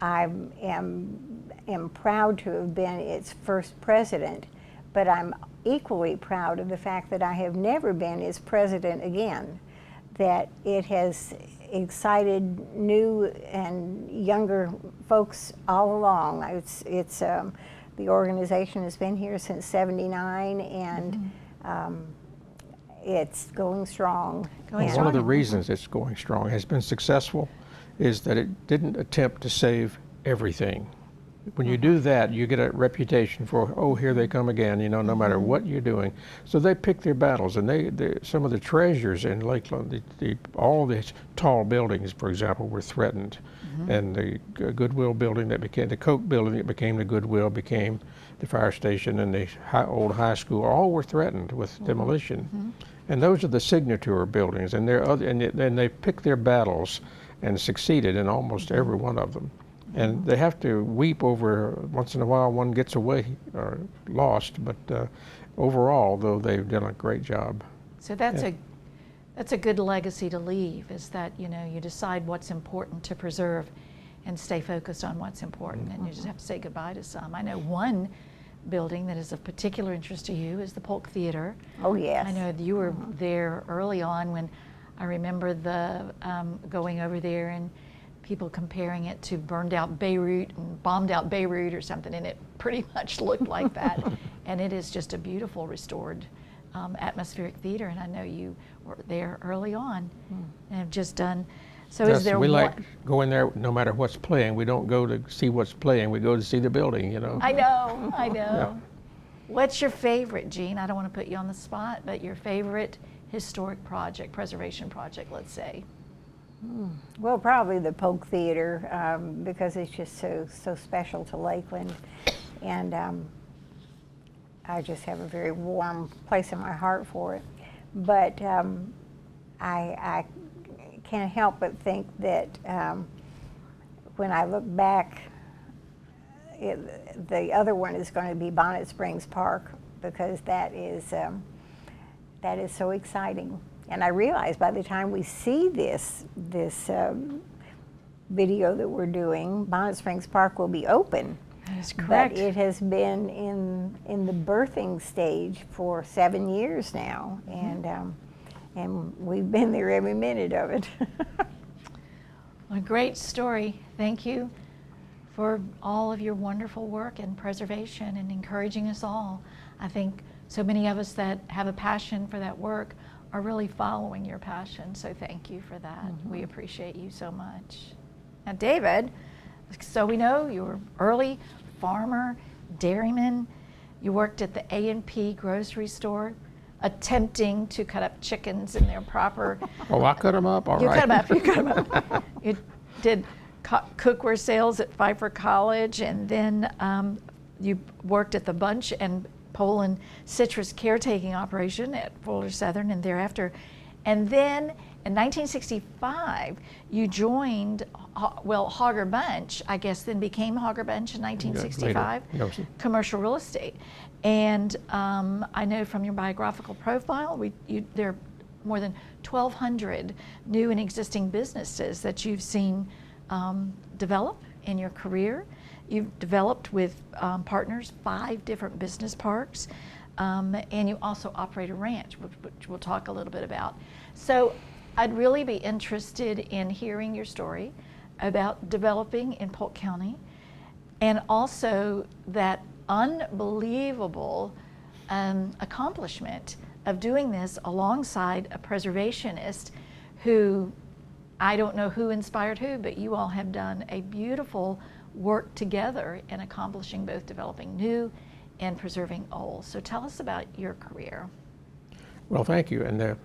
I am proud to have been its first president, but I'm equally proud of the fact that I have never been its president again, that it has excited new and younger folks all along. The organization has been here since '79, and it's going strong. One of the reasons it's going strong, has been successful, is that it didn't attempt to save everything. When you do that, you get a reputation for, oh, here they come again, no matter what you're doing. So they pick their battles, and some of the treasures in Lakeland, all these tall buildings, for example, were threatened. And the Goodwill building the Coke building that became the Goodwill became the fire station, and the old high school, all were threatened with demolition. And those are the signature buildings, and they picked their battles and succeeded in almost every one of them. And they have to weep over, once in a while one gets away or lost, but overall, though, they've done a great job. So that's a good legacy to leave, is that, you know, you decide what's important to preserve and stay focused on what's important, and you just have to say goodbye to some. I know one building that is of particular interest to you is the Polk Theater. Oh, yes. I know you were there early on when I remember the going over there and people comparing it to burned out Beirut and bombed out Beirut or something, and it pretty much looked like that. And it is just a beautiful restored atmospheric theater, and I know you were there early on and have just done. So is there we one? like going there no matter what's playing. We don't go to see what's playing. We go to see the building, you know. I know, I know. Yeah. What's your favorite, Jean? I don't want to put you on the spot, but your favorite historic project, preservation project, let's say. Well, probably the Polk Theater, because it's just so special to Lakeland, and I just have a very warm place in my heart for it. But I can't help but think that when I look back, the other one is going to be Bonnet Springs Park, because that is so exciting. And I realize by the time we see this video that we're doing, Bonnet Springs Park will be open. That is correct. But it has been in the birthing stage for 7 years now, and we've been there every minute of it. A great story. Thank you for all of your wonderful work in preservation and encouraging us all. I think so many of us that have a passion for that work are really following your passion, so thank you for that. We appreciate you so much. Now, David, so we know you were early farmer, dairyman. You worked at the A&P grocery store, attempting to cut up chickens in their proper. Oh, I cut them up, all You right. cut them up, you cut them up. You did cookware sales at Pfeiffer College, and then you worked at the Bunch and Poland citrus caretaking operation at Fuller Southern, and thereafter. And then in 1965, you joined, Hogger Bunch, I guess then became Hogger Bunch in 1965, later. No, commercial real estate. And I know from your biographical profile, there are more than 1,200 new and existing businesses that you've seen develop in your career. You've developed with partners 5 different business parks, and you also operate a ranch, which we'll talk a little bit about. So I'd really be interested in hearing your story about developing in Polk County, and also that unbelievable accomplishment of doing this alongside a preservationist who, I don't know who inspired who, but you all have done a beautiful work together in accomplishing both developing new and preserving old. So tell us about your career. Well, thank you. And the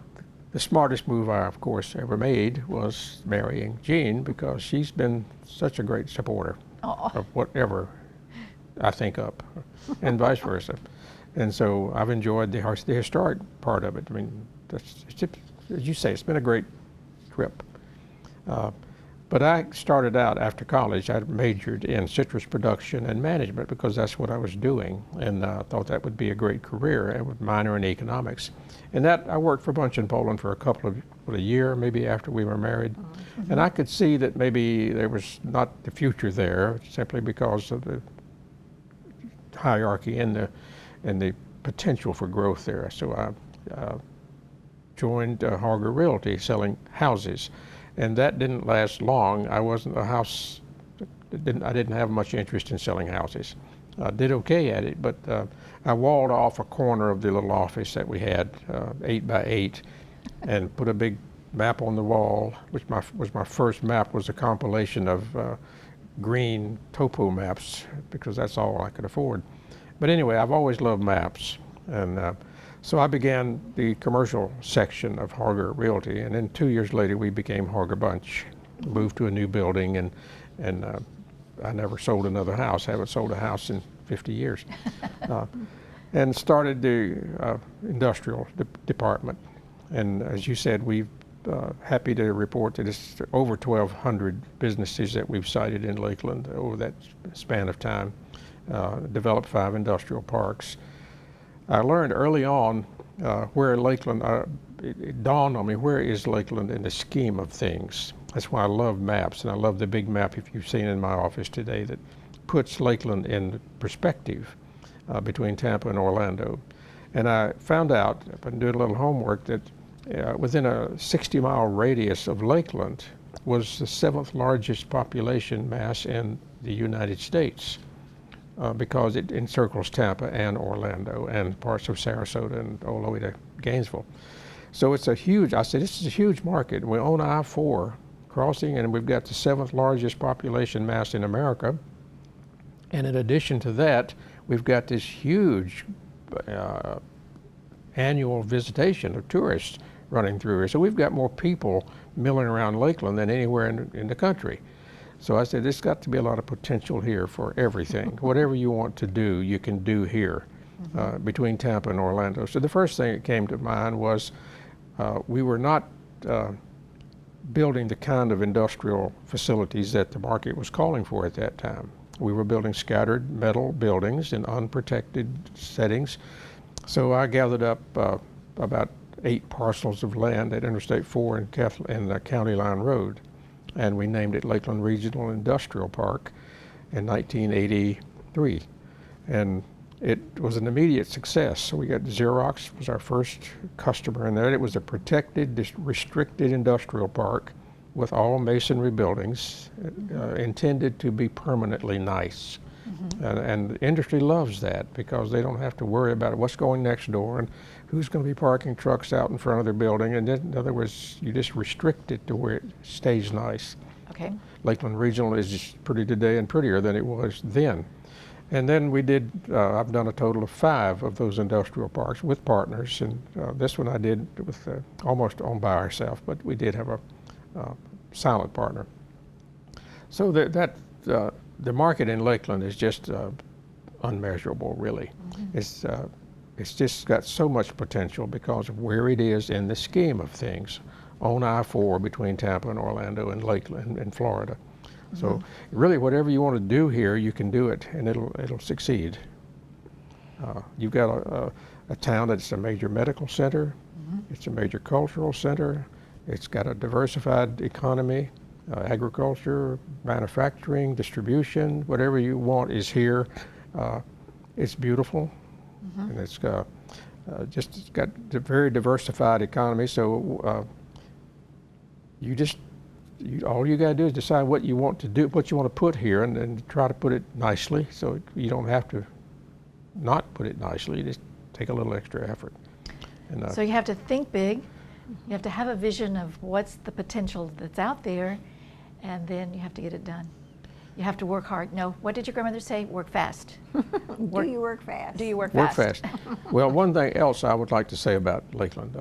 smartest move I, of course, ever made was marrying Jean, because she's been such a great supporter of whatever I think up, and vice versa. And so I've enjoyed the historic part of it. I mean, as you say, it's been a great trip. But I started out after college, I majored in citrus production and management because that's what I was doing, and I thought that would be a great career, and with minor in economics. And that, I worked for Bunch in Poland for a year, maybe after we were married. And I could see that maybe there was not the future there, simply because of the hierarchy and the potential for growth there. So I joined Harger Realty, selling houses. And that didn't last long. I didn't have much interest in selling houses. I did okay at it, but I walled off a corner of the little office that we had, 8 by 8, and put a big map on the wall, which was my first map, was a compilation of green topo maps, because that's all I could afford. But anyway, I've always loved maps, and so I began the commercial section of Harger Realty, and then 2 years later we became Harger Bunch, moved to a new building, and I never sold another house. Haven't sold a house in 50 years. And started the industrial department. And as you said, we've happy to report that it's over 1,200 businesses that we've sited in Lakeland over that span of time, developed 5 industrial parks. I learned early on where Lakeland, it dawned on me, where is Lakeland in the scheme of things? That's why I love maps, and I love the big map, if you've seen in my office today, that puts Lakeland in perspective between Tampa and Orlando. And I found out, I've been doing a little homework, that within a 60-mile radius of Lakeland was the 7th largest population mass in the United States, because it encircles Tampa and Orlando and parts of Sarasota and all the way to Gainesville. So it's a huge, I said, this is a huge market. We own I-4 crossing, and we've got the 7th largest population mass in America. And in addition to that, we've got this huge annual visitation of tourists running through here. So we've got more people milling around Lakeland than anywhere in the country. So I said, there's got to be a lot of potential here for everything. Whatever you want to do, you can do here between Tampa and Orlando. So the first thing that came to mind was we were not building the kind of industrial facilities that the market was calling for at that time. We were building scattered metal buildings in unprotected settings. So I gathered up about 8 parcels of land at Interstate 4 and County Line Road, and we named it Lakeland Regional Industrial Park in 1983. And it was an immediate success. So we got Xerox was our first customer in there. It was a protected, restricted industrial park with all masonry buildings intended to be permanently nice. And the industry loves that because they don't have to worry about what's going next door and who's going to be parking trucks out in front of their building. And then, in other words, you just restrict it to where it stays nice. Okay. Lakeland Regional is just pretty today and prettier than it was then. And then we did, I've done a total of 5 of those industrial parks with partners. And this one I did with almost on by ourselves, but we did have a silent partner. So the market in Lakeland is just unmeasurable, really. It's just got so much potential because of where it is in the scheme of things on I-4 between Tampa and Orlando and Lakeland in Florida. So really, whatever you want to do here, you can do it, and it'll succeed. You've got a town that's a major medical center. It's a major cultural center. It's got a diversified economy, agriculture, manufacturing, distribution, whatever you want is here. It's beautiful, and it's got a very diversified economy. So all you got to do is decide what you want to do, what you want to put here, and then try to put it nicely. So you don't have to not put it nicely. You just take a little extra effort. And, so you have to think big. You have to have a vision of what's the potential that's out there, and then you have to get it done. You have to work hard. No, what did your grandmother say? Work fast. Do you work fast? Do you work Work fast? fast. Well, one thing else I would like to say about Lakeland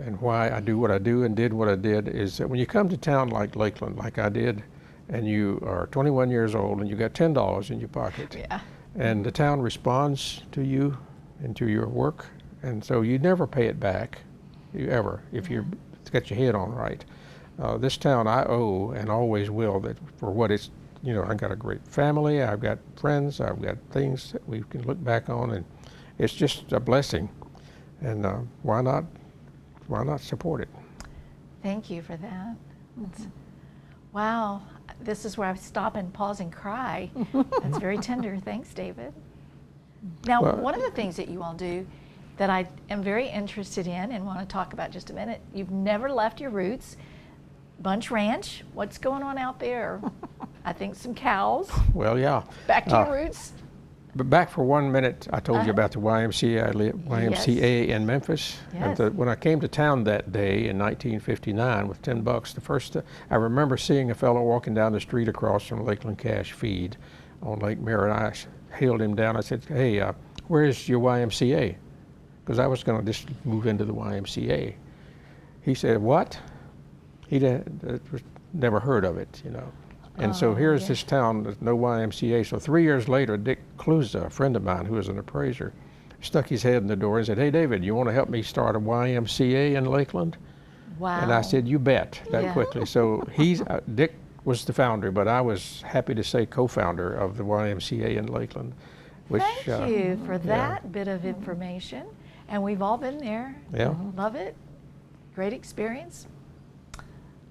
and why I do what I do and did what I did is that when you come to town like Lakeland, like I did, and you are 21 years old and you got $10 in your pocket, and the town responds to you and to your work, and so you never pay it back, if you get your head on right. This town I owe and always will that for what it's. You know, I've got a great family, I've got friends, I've got things that we can look back on, and it's just a blessing. And why not support it? Thank you for that. Wow, this is where I stop and pause and cry. That's very tender. Thanks, David. Now, one of the things that you all do that I am very interested in and want to talk about just a minute, you've never left your roots. Bunch Ranch, what's going on out there? I think some cows. Well, yeah. Back to your roots. But back for 1 minute, I told you about the YMCA in Memphis. Yes. And when I came to town that day in 1959 with $10, I remember seeing a fellow walking down the street across from Lakeland Cash Feed on Lake Mirror, and I hailed him down. I said, "Hey, where's your YMCA?" Because I was going to just move into the YMCA. He said, "What?" He'd never heard of it, you know. And so here's this town, there's no YMCA. So 3 years later, Dick Kluza, a friend of mine who was an appraiser, stuck his head in the door and said, "Hey, David, you want to help me start a YMCA in Lakeland?" Wow. And I said, you bet, that Yeah. quickly. So Dick was the founder, but I was happy to say co-founder of the YMCA in Lakeland. Which, Thank you for yeah. that bit of information. And we've all been there. Yeah. Love it. Great experience.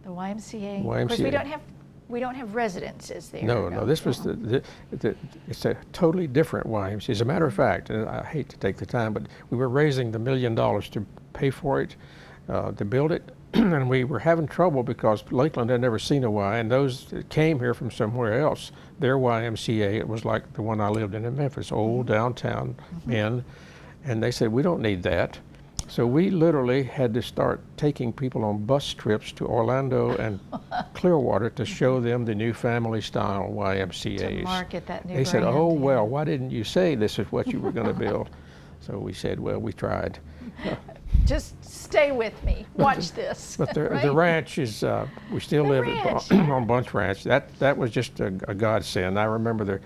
The YMCA. Of course, YMCA. we don't have residences there. No, this was it's a totally different YMCA. As a matter of fact, and I hate to take the time, but we were raising the $1 million to pay for it, to build it, and we were having trouble because Lakeland had never seen a Y, and those that came here from somewhere else, their YMCA, it was like the one I lived in Memphis, old downtown men, and they said, we don't need that. So we literally had to start taking people on bus trips to Orlando and Clearwater to show them the new family-style YMCA's. To market that new They said, brand, oh, yeah. well, why didn't you say this is what you were going to build? So we said, well, we tried. Just stay with me. Watch this. But the right? ranch is, we still The live ranch, on Bunch Ranch. That was just a godsend. I remember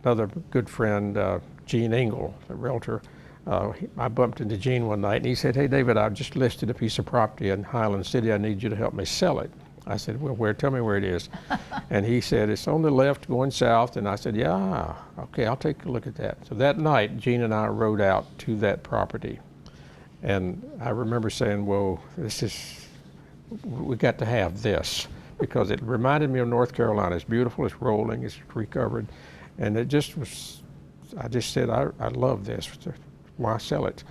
another good friend, Gene Engel, a realtor, I bumped into Gene one night and he said, hey David, I've just listed a piece of property in Highland City. I need you to help me sell it. I said, well, where? Tell me where it is. And he said, it's on the left going south. And I said, yeah, okay, I'll take a look at that. So that night, Gene and I rode out to that property. And I remember saying, whoa, we got to have this, because it reminded me of North Carolina. It's beautiful, it's rolling, it's recovered. And it just was, I just said, I love this. Why sell it?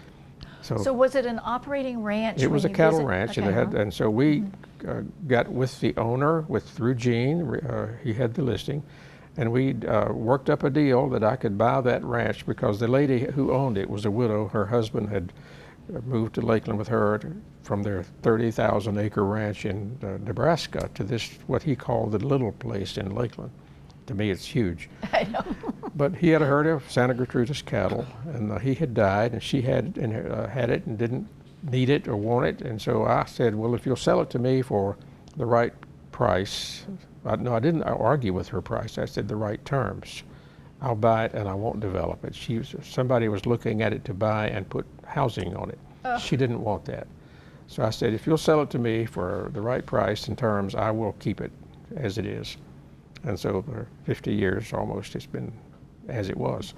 So was it an operating ranch? It was a when you cattle visit- ranch, okay. and so we got with the owner, through Gene, he had the listing, and we worked up a deal that I could buy that ranch because the lady who owned it was a widow. Her husband had moved to Lakeland with her from their 30,000 acre ranch in Nebraska to this, what he called the little place in Lakeland. To me, it's huge. I know. But he had a herd of Santa Gertrudis cattle, and he had died, and she had it and didn't need it or want it. And so I said, well, if you'll sell it to me for the right price, I didn't argue with her price. I said the right terms. I'll buy it and I won't develop it. Somebody was looking at it to buy and put housing on it. She didn't want that. So I said, if you'll sell it to me for the right price and terms, I will keep it as it is. And so for 50 years almost, it's been as it was.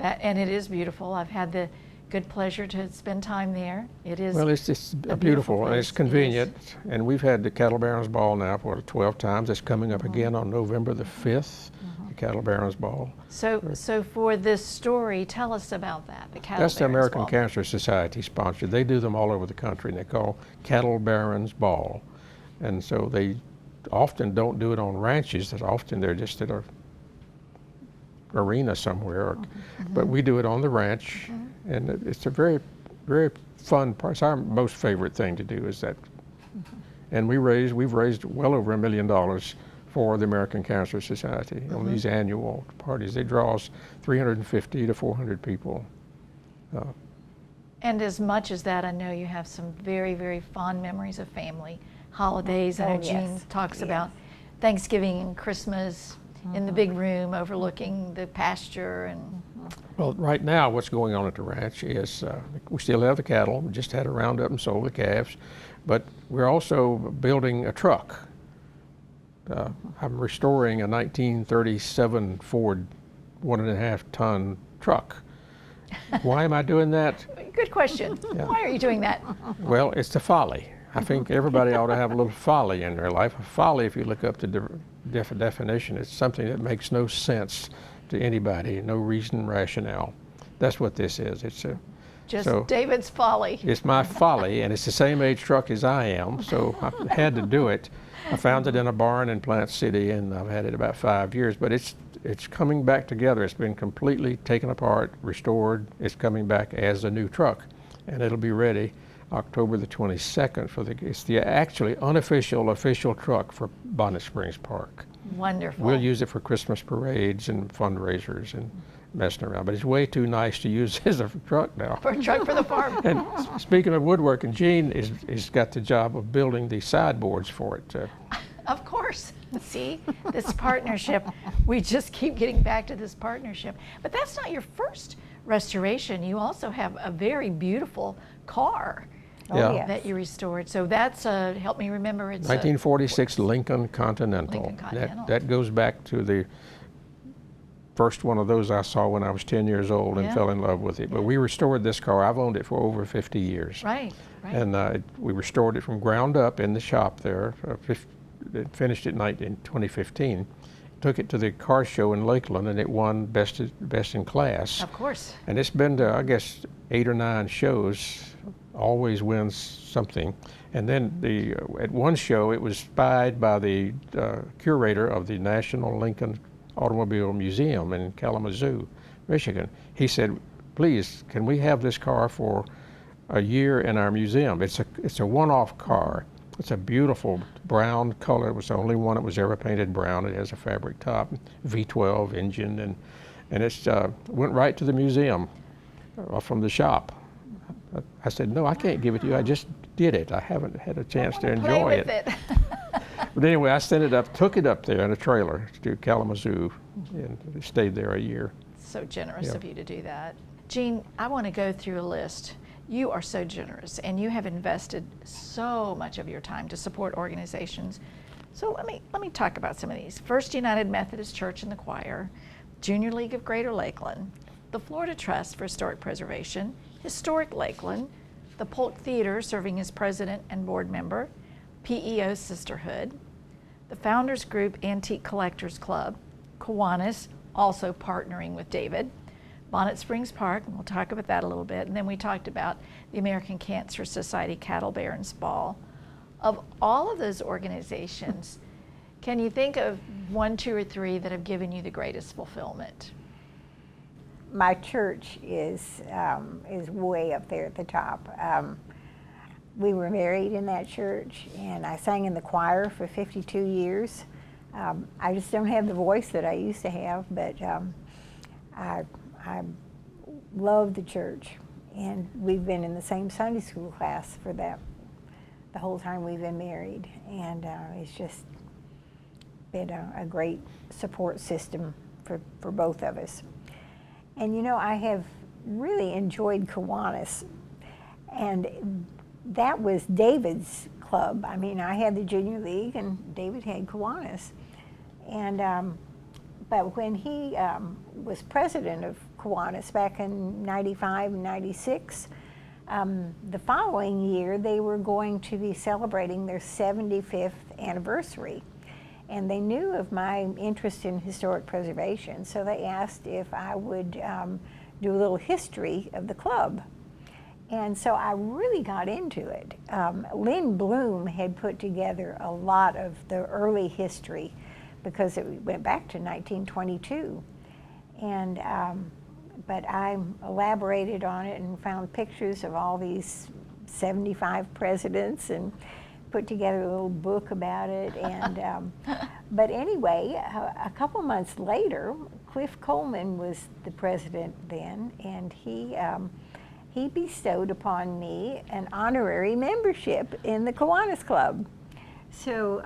And it is beautiful. I've had the good pleasure to spend time there. It is. Well, it's just a beautiful and it's place. convenient. And we've had the Cattle Barons Ball now for 12 times. It's coming up again on November the 5th, the Cattle Barons Ball. So for this story, tell us about that, the Cattle That's the Barons American Ball. Cancer Society sponsored. They do them all over the country, and they call Cattle Barons Ball. And so they often don't do it on ranches. That often they're just at a arena somewhere. But we do it on the ranch, and it's a very, very fun part. It's our most favorite thing to do is that. And we've raised well over $1 million for the American Cancer Society on these annual parties. It draws 350 to 400 people. And as much as that, I know you have some very, very fond memories of family, holidays. I know Oh, Jean yes. talks Yes. about Thanksgiving and Christmas in the big room overlooking the pasture. And Well, right now, what's going on at the ranch is we still have the cattle. We just had a roundup and sold the calves, but we're also building a truck. I'm restoring a 1937 Ford 1.5 ton truck. Why am I doing that? good question. Yeah. Why are you doing that? Well, it's the folly. I think everybody ought to have a little folly in their life. A folly, if you look up the definition, it's something that makes no sense to anybody, no reason, rationale. That's what this is. It's Just so David's folly. it's my folly, and it's the same age truck as I am, so I had to do it. I found it in a barn in Plant City, and I've had it about 5 years, but it's coming back together. It's been completely taken apart, restored. It's coming back as a new truck, and it'll be ready October the 22nd it's the actually unofficial official truck for Bonnet Springs Park. Wonderful. We'll use it for Christmas parades and fundraisers and messing around, but it's way too nice to use as a truck now. For a truck for the farm. And speaking of woodworking, Gene is got the job of building the sideboards for it. Of course. See, this partnership, we just keep getting back to this partnership. But that's not your first restoration. You also have a very beautiful car. Oh, Yeah. yes. that you restored. So that's, help me remember, it's 1946 Lincoln Continental. Lincoln Continental. That goes back to the first one of those I saw when I was 10 years old and Yeah. fell in love with it. But Yeah. we restored this car. I've owned it for over 50 years. right, right. And we restored it from ground up in the shop there. It finished it in 2015. Took it to the car show in Lakeland, and it won best in class. Of course. And it's been to, I guess, 8 or 9 shows. Always wins something. And then at one show, it was spied by the curator of the National Lincoln Automobile Museum in Kalamazoo, Michigan. He said, "Please, can we have this car for a year in our museum?" It's a one-off car. It's a beautiful brown color. It was the only one that was ever painted brown. It has a fabric top, V12 engine, and it's went right to the museum from the shop. I said, "No, I can't give it to you. I just did it. I haven't had a chance to enjoy Play with it. But anyway, I took it up there in a trailer to Kalamazoo, and stayed there a year." So generous Yeah. of you to do that. Jean, I want to go through a list. You are so generous, and you have invested so much of your time to support organizations. So let me talk about some of these. First United Methodist Church and the Choir, Junior League of Greater Lakeland, the Florida Trust for Historic Preservation, Historic Lakeland, the Polk Theater serving as president and board member, PEO Sisterhood, the Founders Group Antique Collectors Club, Kiwanis, also partnering with David, Bonnet Springs Park, and we'll talk about that a little bit, and then we talked about the American Cancer Society Cattle Barons Ball. Of all of those organizations, can you think of 1, 2, or 3 that have given you the greatest fulfillment? My church is way up there at the top. We were married in that church, and I sang in the choir for 52 years. I just don't have the voice that I used to have, but I love the church, and we've been in the same Sunday school class for the whole time we've been married, and it's just been a great support system for both of us. And you know, I have really enjoyed Kiwanis, and that was David's club. I mean, I had the Junior League, and David had Kiwanis. And but when he was president of Kiwanis back in '95 and '96, the following year they were going to be celebrating their 75th anniversary. And they knew of my interest in historic preservation, so they asked if I would do a little history of the club. And so I really got into it. Lynn Bloom had put together a lot of the early history because it went back to 1922. And, but I elaborated on it and found pictures of all these 75 presidents and put together a little book about it. And, but anyway, a couple months later, Cliff Coleman was the president then, and he bestowed upon me an honorary membership in the Kiwanis Club. So,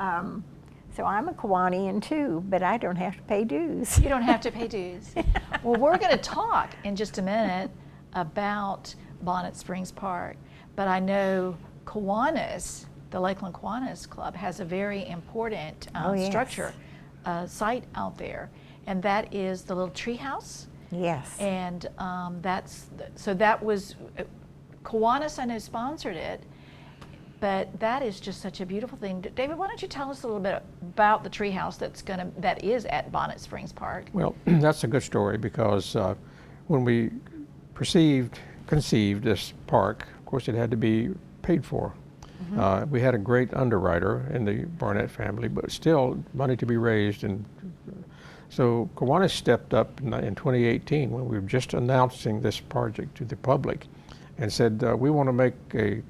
so I'm a Kiwanian too, but I don't have to pay dues. You don't have to pay dues. Well, we're going to talk in just a minute about Bonnet Springs Park, but I know Kiwanis, the Lakeland Kiwanis Club, has a very important Yes. structure, site out there, and that is the little tree house. Yes. And that was, Kiwanis I know sponsored it, but that is just such a beautiful thing. David, why don't you tell us a little bit about the treehouse that is at Bonnet Springs Park? Well, that's a good story because when we conceived this park, of course it had to be paid for. We had a great underwriter in the Barnett family, but still money to be raised. And so Kiwanis stepped up in 2018 when we were just announcing this project to the public and said, we want to make a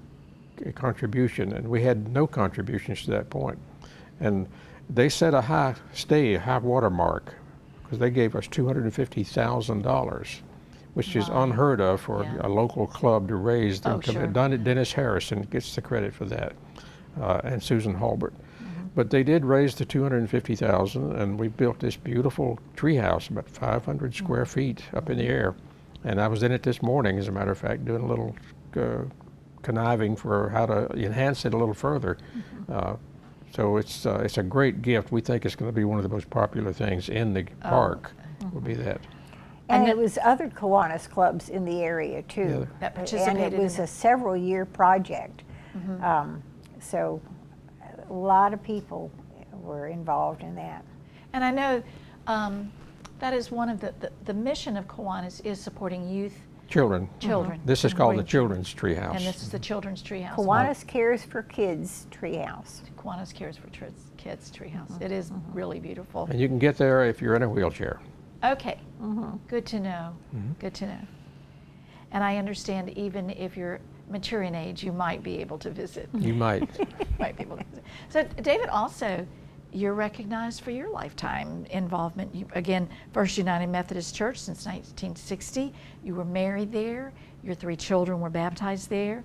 contribution, and we had no contributions to that point. And they set a high water mark because they gave us $250,000, which is unheard of for a local club to raise. Sure. Dennis Harrison gets the credit for that, and Susan Halbert. But they did raise the $250,000, and we built this beautiful treehouse, about 500 square feet up in the air. And I was in it this morning, as a matter of fact, doing a little conniving for how to enhance it a little further. So it's a great gift. We think it's going to be one of the most popular things in the park. Will be that. And it was other Kiwanis clubs in the area too. That participated And it was in a several-year project. So a lot of people were involved in that. And I know that is one of the mission of Kiwanis is supporting youth. Children. This is called the Supporting Children's Treehouse. And this is the Children's Treehouse. Kiwanis Cares for Kids Treehouse. Kiwanis Cares for Kids Treehouse. It is really beautiful. And you can get there if you're in a wheelchair. Okay, good to know. Good to know. And I understand even if you're mature in age, you might be able to visit. You might. Might be able to visit. So, David, also, you're recognized for your lifetime involvement. You, again, First United Methodist Church since 1960. You were married there. Your 3 children were baptized there.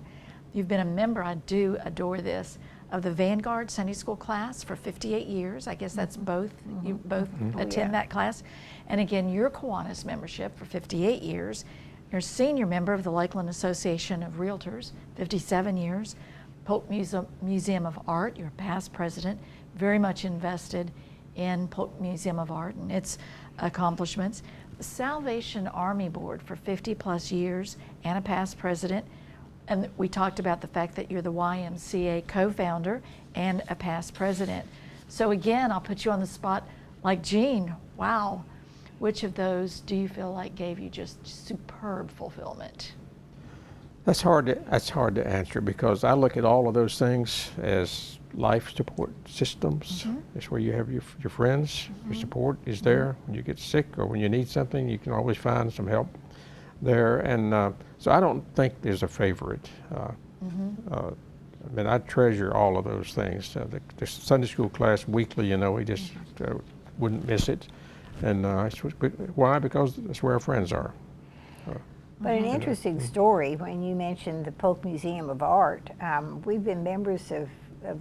You've been a member, I do adore this, of the Vanguard Sunday School class for 58 years. I guess that's both, you both attend that class. And again, your Kiwanis membership for 58 years. You're a senior member of the Lakeland Association of Realtors, 57 years. Polk Museum of Art, you're a past president, very much invested in Polk Museum of Art and its accomplishments. The Salvation Army Board for 50 plus years and a past president. And we talked about the fact that you're the YMCA co-founder and a past president. So again, I'll put you on the spot like Jean. Wow. Which of those do you feel like gave you just superb fulfillment? That's hard to answer because I look at all of those things as life support systems. It's where you have your friends, your support is there. When you get sick or when you need something, you can always find some help there. And so I don't think there's a favorite. I mean, I treasure all of those things. The Sunday school class weekly, you know, we just wouldn't miss it. And why? Because that's where our friends are. But an interesting story when you mentioned the Polk Museum of Art. We've been members of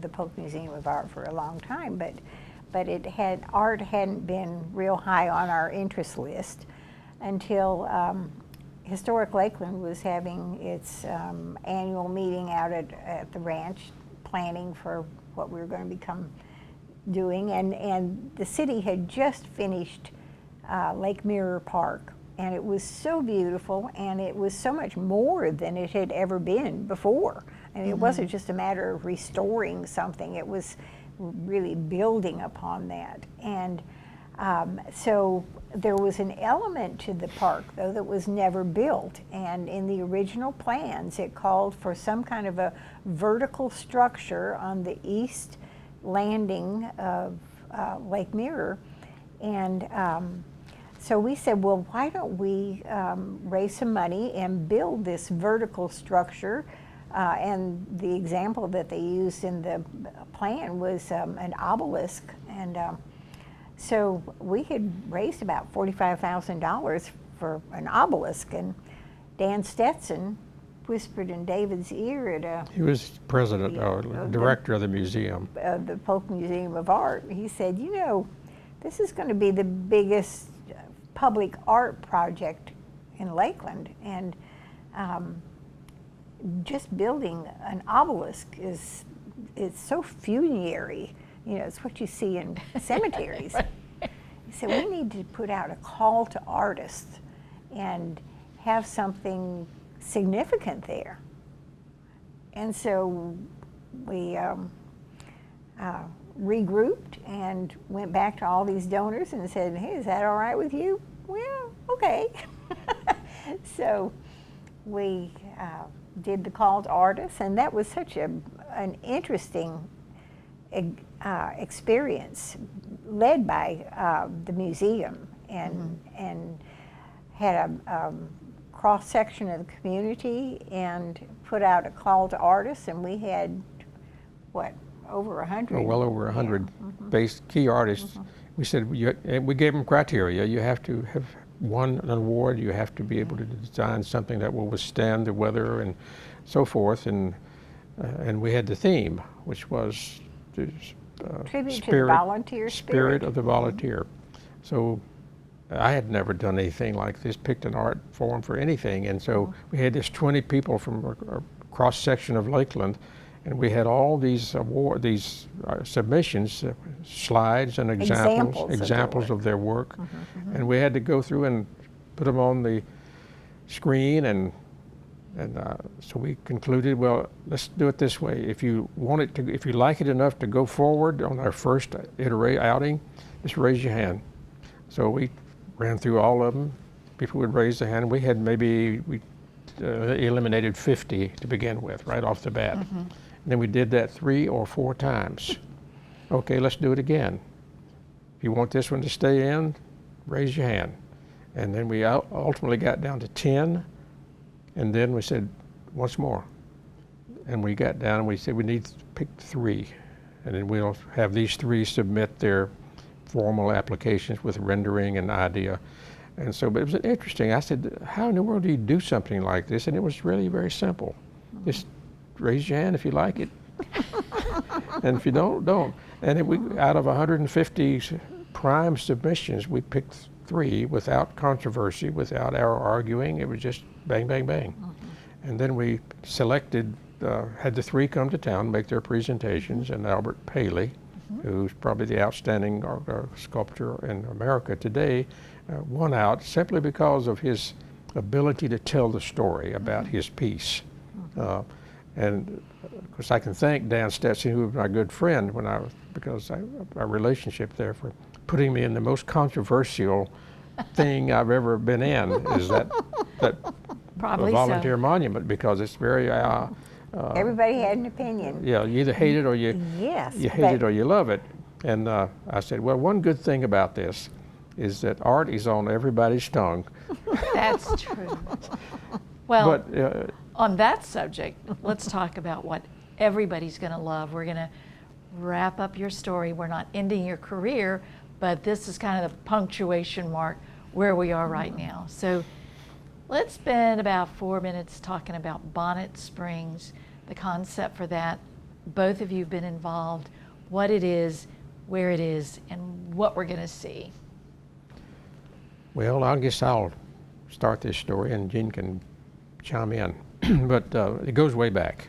the Polk Museum of Art for a long time, but art hadn't been real high on our interest list until Historic Lakeland was having its annual meeting out at the ranch, planning for what we were going to become doing, and the city had just finished Lake Mirror Park, and it was so beautiful, and it was so much more than it had ever been before. And it wasn't just a matter of restoring something, it was really building upon that. And so there was an element to the park, though, that was never built. And in the original plans, it called for some kind of a vertical structure on the east landing of Lake Mirror. And so we said, well, why don't we raise some money and build this vertical structure? And the example that they used in the plan was an obelisk. And so we had raised about $45,000 for an obelisk. And Dan Stetson whispered in David's ear at a... He was president or director of the museum. The Polk Museum of Art. He said, you know, this is going to be the biggest public art project in Lakeland. And just building an obelisk it's so funerary. You know, it's what you see in cemeteries. He said, we need to put out a call to artists and have something significant there. And so we regrouped and went back to all these donors and said, hey, is that all right with you? Well, okay. So we did the call to artists, and that was such an interesting experience led by the museum, and had a cross-section of the community and put out a call to artists, and we had, what, over 100? Oh, well over 100 base key artists. We said, we gave them criteria. You have to have won an award, you have to be able to design something that will withstand the weather and so forth, and we had the theme, which was the tribute to the volunteer spirit of the volunteer. So I had never done anything like this, picked an art form for anything, and so we had this 20 people from cross-section of Lakeland, and we had all these submissions, slides and examples of their work, and we had to go through and put them on the screen, and so we concluded, well, let's do it this way. If you like it enough to go forward on our first outing, just raise your hand. So we ran through all of them. People would raise their hand. We had we eliminated 50 to begin with, right off the bat. And then we did that 3 or 4 times. Okay, let's do it again. If you want this one to stay in, raise your hand. And then we ultimately got down to 10, and then we said, once more. And we got down and we said, we need to pick 3. And then we'll have these 3 submit their formal applications with rendering and idea. And so, but it was interesting. I said, how in the world do you do something like this? And it was really very simple. Just raise your hand if you like it. And if you don't, don't. And out of 150 prime submissions, we picked 3 without controversy, without our arguing. It was just bang, bang, bang. And then we selected, had the 3 come to town, make their presentations, and Albert Paley, who's probably the outstanding sculptor in America today, won out simply because of his ability to tell the story about his piece. And of course, I can thank Dan Stetson, who was my good friend because our relationship there, for putting me in the most controversial thing I've ever been in, is that volunteer monument, because it's very everybody had an opinion. yeah, you either hate it or you hate it or you love it. And I said, well, one good thing about this is that art is on everybody's tongue. That's true. Well, but, on that subject, let's talk about what everybody's going to love. We're going to wrap up your story. We're not ending your career, but this is kind of the punctuation mark where we are right now. So let's spend about 4 minutes talking about Bonnet Springs, the concept for that. Both of you have been involved, what it is, where it is, and what we're going to see. Well, I guess I'll start this story and Jean can chime in. But it goes way back.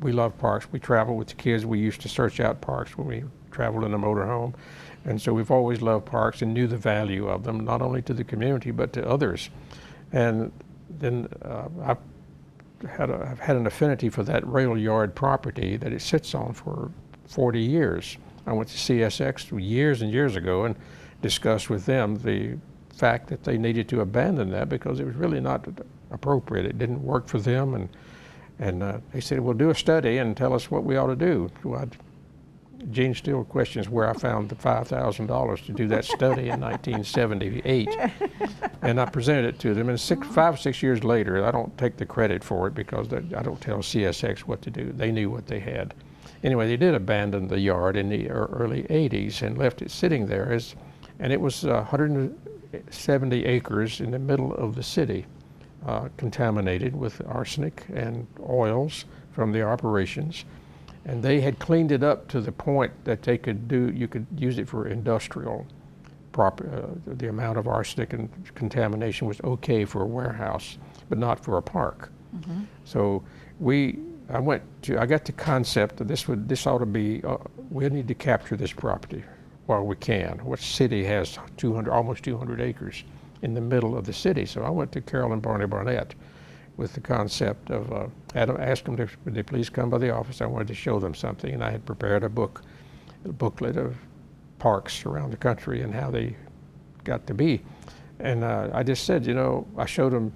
We love parks. We travel with the kids. We used to search out parks when we traveled in a motorhome. And so we've always loved parks and knew the value of them, not only to the community, but to others. And then I've had an affinity for that rail yard property that it sits on for 40 years. I went to CSX years and years ago and discussed with them the fact that they needed to abandon that because it was really not appropriate. It didn't work for them, and they said, well, do a study and tell us what we ought to do. Well, Gene still questions where I found the $5,000 to do that study in 1978. And I presented it to them, and 5 or 6 years later, I don't take the credit for it because I don't tell CSX what to do. They knew what they had. Anyway, they did abandon the yard in the early 80s and left it sitting there, and it was 170 acres in the middle of the city, contaminated with arsenic and oils from the operations. And they had cleaned it up to the point that you could use it for industrial the amount of arsenic and contamination was okay for a warehouse, but not for a park. So I got the concept that this ought to be, we need to capture this property while we can. What city has almost 200 acres in the middle of the city? So I went to Carol and Barney Barnett with the concept of, asked them would they please come by the office. I wanted to show them something, and I had prepared a booklet of parks around the country and how they got to be. And I just said, I showed them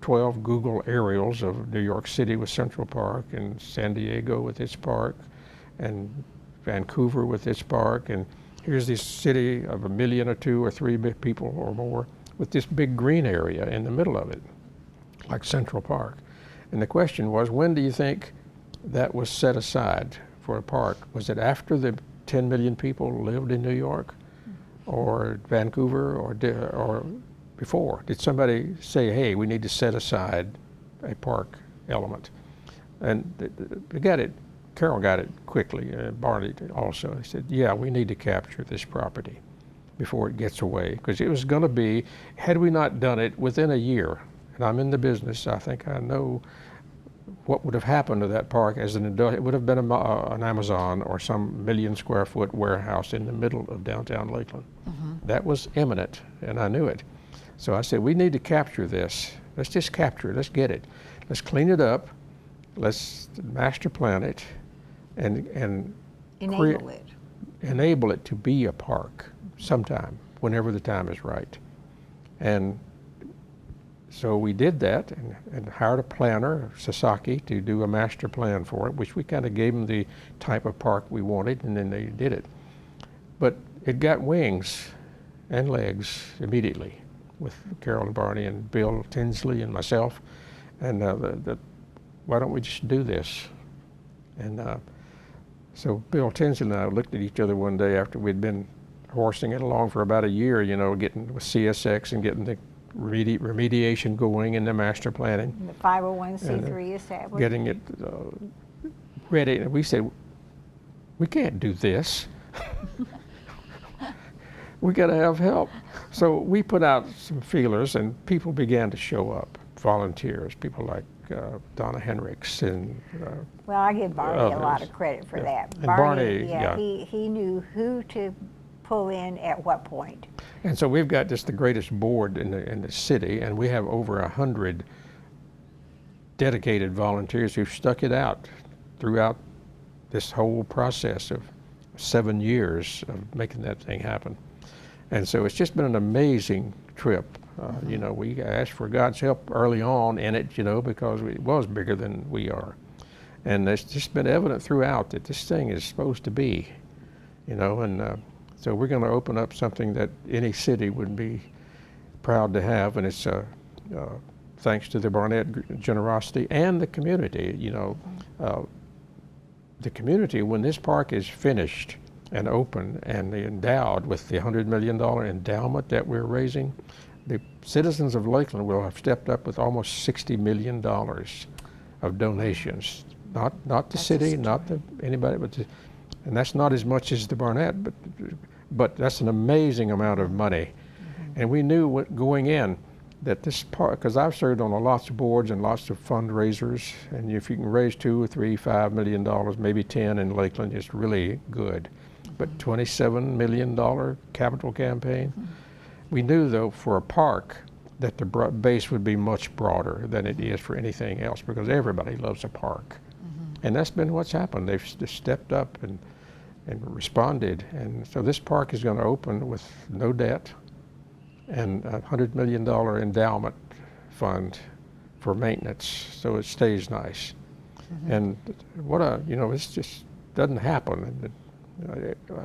12 Google aerials of New York City with Central Park, and San Diego with its park, and Vancouver with its park, and here's this city of 1 million or 2 or 3 people or more with this big green area in the middle of it, like Central Park. And the question was, when do you think that was set aside for a park? Was it after the 10 million people lived in New York or Vancouver or before? Did somebody say, hey, we need to set aside a park element? And they got it. Carol got it quickly, Barney did also. He said, yeah, we need to capture this property before it gets away, because it was going to be, had we not done it within a year, and I'm in the business, I think I know what would have happened to that park as an adult. It would have been an Amazon or some million-square-foot warehouse in the middle of downtown Lakeland. That was imminent, and I knew it. So I said, we need to capture this. Let's just capture it. Let's get it. Let's clean it up. Let's master plan it, and enable it to be a park sometime, whenever the time is right. And so we did that and hired a planner, Sasaki, to do a master plan for it, which we kind of gave them the type of park we wanted, and then they did it. But it got wings and legs immediately with Carol and Barney and Bill Tinsley and myself. And why don't we just do this? And so Bill Tinsley and I looked at each other one day after we'd been horsing it along for about a year, you know, getting with CSX and getting the remediation going and the master planning. And the 501c3 established. Getting it ready. And we said, we can't do this. We got to have help. So we put out some feelers and people began to show up, volunteers, people like Donna Henricks and well, I give Barney a lot others. of credit for that. And Barney, yeah. He knew who to pull in at what point. And so we've got just the greatest board in the city, and we have over 100 dedicated volunteers who've stuck it out throughout this whole process of 7 years of making that thing happen. And so it's just been an amazing trip. You know, we asked for God's help early on in it, you know, because it was bigger than we are. And it's just been evident throughout that this thing is supposed to be, you know, and so we're going to open up something that any city would be proud to have, and it's thanks to the Barnett generosity and the community. You know, the community, when this park is finished and open and endowed with the $100 million endowment that we're raising, the citizens of Lakeland will have stepped up with almost $60 million of donations. Not the city, not anybody, but and that's not as much as the Barnett, but that's an amazing amount of money. And we knew going in that this park, because I've served on lots of boards and lots of fundraisers, and if you can raise $2 or $3, $5 million, maybe 10 in Lakeland, it's really good. But $27 million capital campaign. We knew, though, for a park, that the base would be much broader than it is for anything else, because everybody loves a park. And that's been what's happened. They've just stepped up and responded. And so this park is going to open with no debt and a $100 million endowment fund for maintenance, so it stays nice. And you know, this just doesn't happen.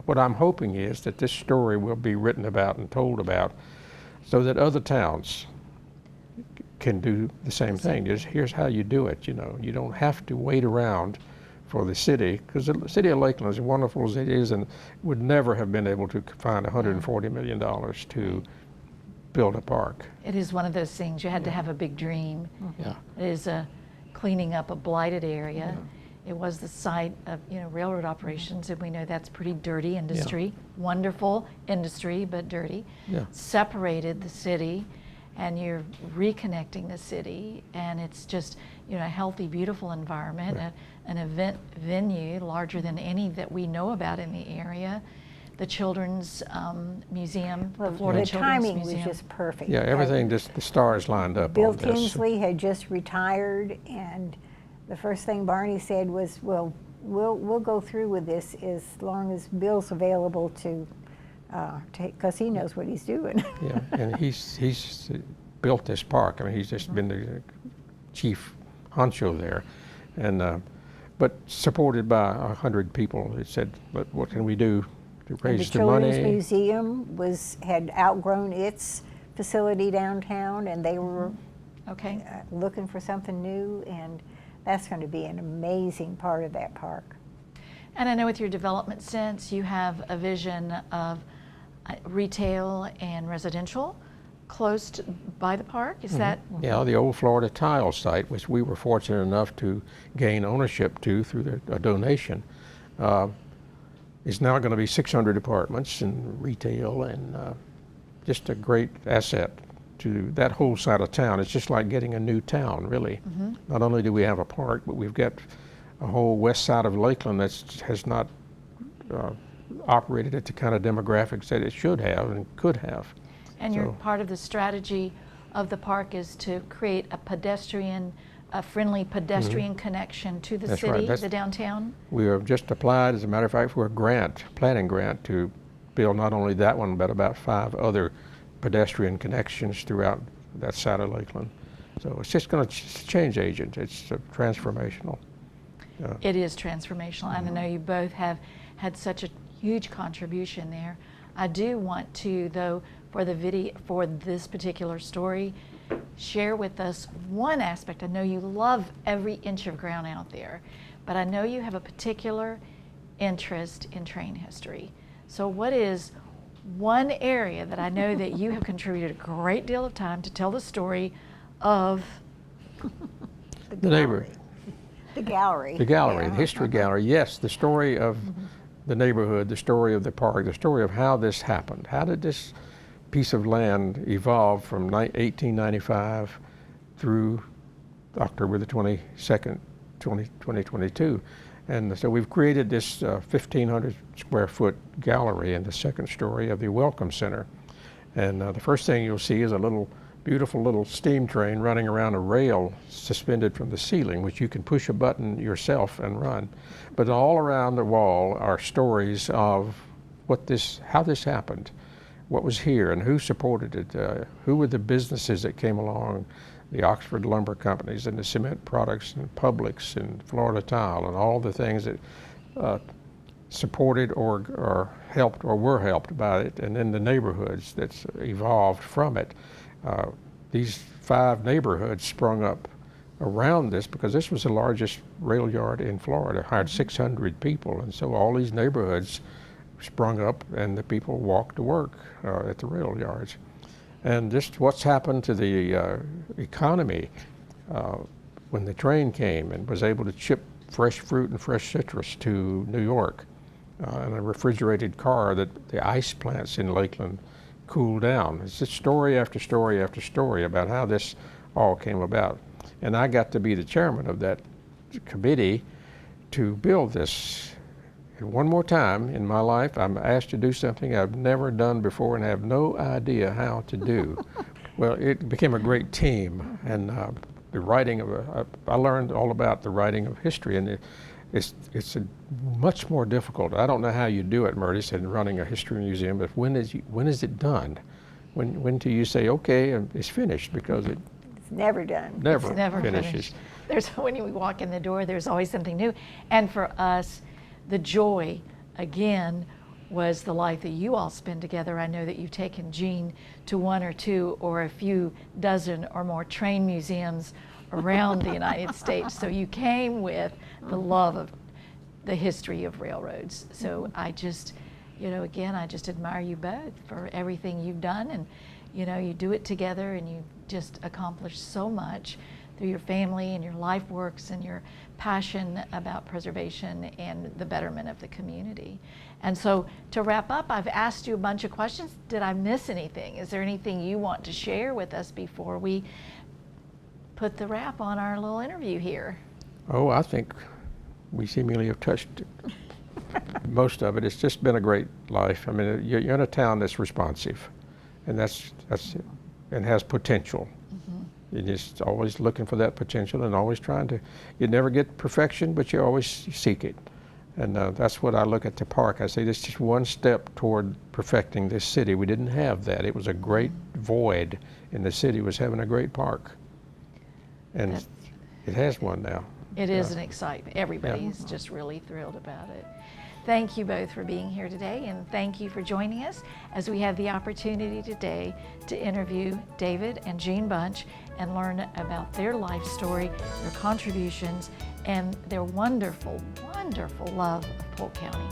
What I'm hoping is that this story will be written about and told about so that other towns can do the same thing. Here's how you do it, you know. You don't have to wait around for the city, because the city of Lakeland, as wonderful as it is, and would never have been able to find $140 million to build a park. It is one of those things, you had to have a big dream. Yeah. It is cleaning up a blighted area. It was the site of, you know, railroad operations, and we know that's pretty dirty industry. Wonderful industry, but dirty. Separated the city, and you're reconnecting the city, and it's just, you know, a healthy, beautiful environment, an event venue larger than any that we know about in the area. The Children's Museum, the Florida Children's timing Museum. was just perfect. Yeah, everything, just the stars lined up Bill on this. Tinsley had just retired, and the first thing Barney said was, well, we'll go through with this as long as Bill's available to take, because he knows what he's doing. Yeah, and he's built this park. I mean, he's just been the chief honcho there, and but supported by 100 people. It said, but what can we do to raise the money? The Children's Museum had outgrown its facility downtown, and they were looking for something new, and that's going to be an amazing part of that park. And I know with your development sense, you have a vision of retail and residential close by the park. Is that? Yeah, the old Florida Tile site, which we were fortunate enough to gain ownership to through a donation, is now going to be 600 apartments and retail, and just a great asset to that whole side of town. It's just like getting a new town, really. Not only do we have a park, but we've got a whole west side of Lakeland that has not operated at the kind of demographics that it should have and could have. And you're part of the strategy of the park is to create a friendly pedestrian connection to the That's city, right. the downtown? We have just applied, as a matter of fact, for a planning grant to build not only that one, but about 5 other pedestrian connections throughout that side of Lakeland. So it's just going to change agent. It's transformational. It is transformational, and I know you both have had such a huge contribution there. I do want to, though, for this particular story, share with us one aspect. I know you love every inch of ground out there, but I know you have a particular interest in train history. So what is one area that I know that you have contributed a great deal of time to tell the story of? The neighborhood. The gallery. The gallery, Yeah. the history gallery. Yes, the story of the neighborhood, the story of the park, the story of how this happened. How did this piece of land evolve from 1895 through October the 22nd, 2022? And so we've created this 1,500 square foot gallery in the second story of the Welcome Center. And the first thing you'll see is a beautiful little steam train running around a rail suspended from the ceiling, which you can push a button yourself and run. But all around the wall are stories of how this happened, what was here and who supported it, who were the businesses that came along, the Oxford Lumber Companies and the cement products and Publix and Florida Tile and all the things that supported or helped or were helped by it, and then the neighborhoods that's evolved from it. These 5 neighborhoods sprung up around this because this was the largest rail yard in Florida, hired 600 people, and so all these neighborhoods sprung up and the people walked to work at the rail yards. And just what's happened to the economy when the train came and was able to ship fresh fruit and fresh citrus to New York in a refrigerated car that the ice plants in Lakeland cooled down. It's just story after story after story about how this all came about. And I got to be the chairman of that committee to build this. And one more time in my life, I'm asked to do something I've never done before and have no idea how to do. Well, it became a great team, and the writing of I learned all about the writing of history, and it's much more difficult. I don't know how you do it, Murtis, in running a history museum, but when is it done? When do you say, okay, it's finished? Because it's never done. Never, It's never finishes. finished. When you walk in the door, there's always something new. And for us, the joy, again, was the life that you all spend together. I know that you've taken Jean to 1 or 2 or a few dozen or more train museums around the United States. So you came with the love of the history of railroads. So I just, again, I just admire you both for everything you've done. And, you do it together and you just accomplish so much through your family and your life works and your passion about preservation and the betterment of the community. And so to wrap up, I've asked you a bunch of questions. Did I miss anything? Is there anything you want to share with us before we put the wrap on our little interview here? Oh, I think we seemingly have touched most of it. It's just been a great life. I mean, you're in a town that's responsive, and that's it, and has potential. You're just always looking for that potential and always trying to, you never get perfection, but you always seek it. And that's what I look at the park. I say this is just one step toward perfecting this city. We didn't have that. It was a great void in the city, was having a great park. And it has one now. It is an excitement. Everybody is just really thrilled about it. Thank you both for being here today, and thank you for joining us as we have the opportunity today to interview David and Jean Bunch and learn about their life story, their contributions, and their wonderful, wonderful love of Polk County.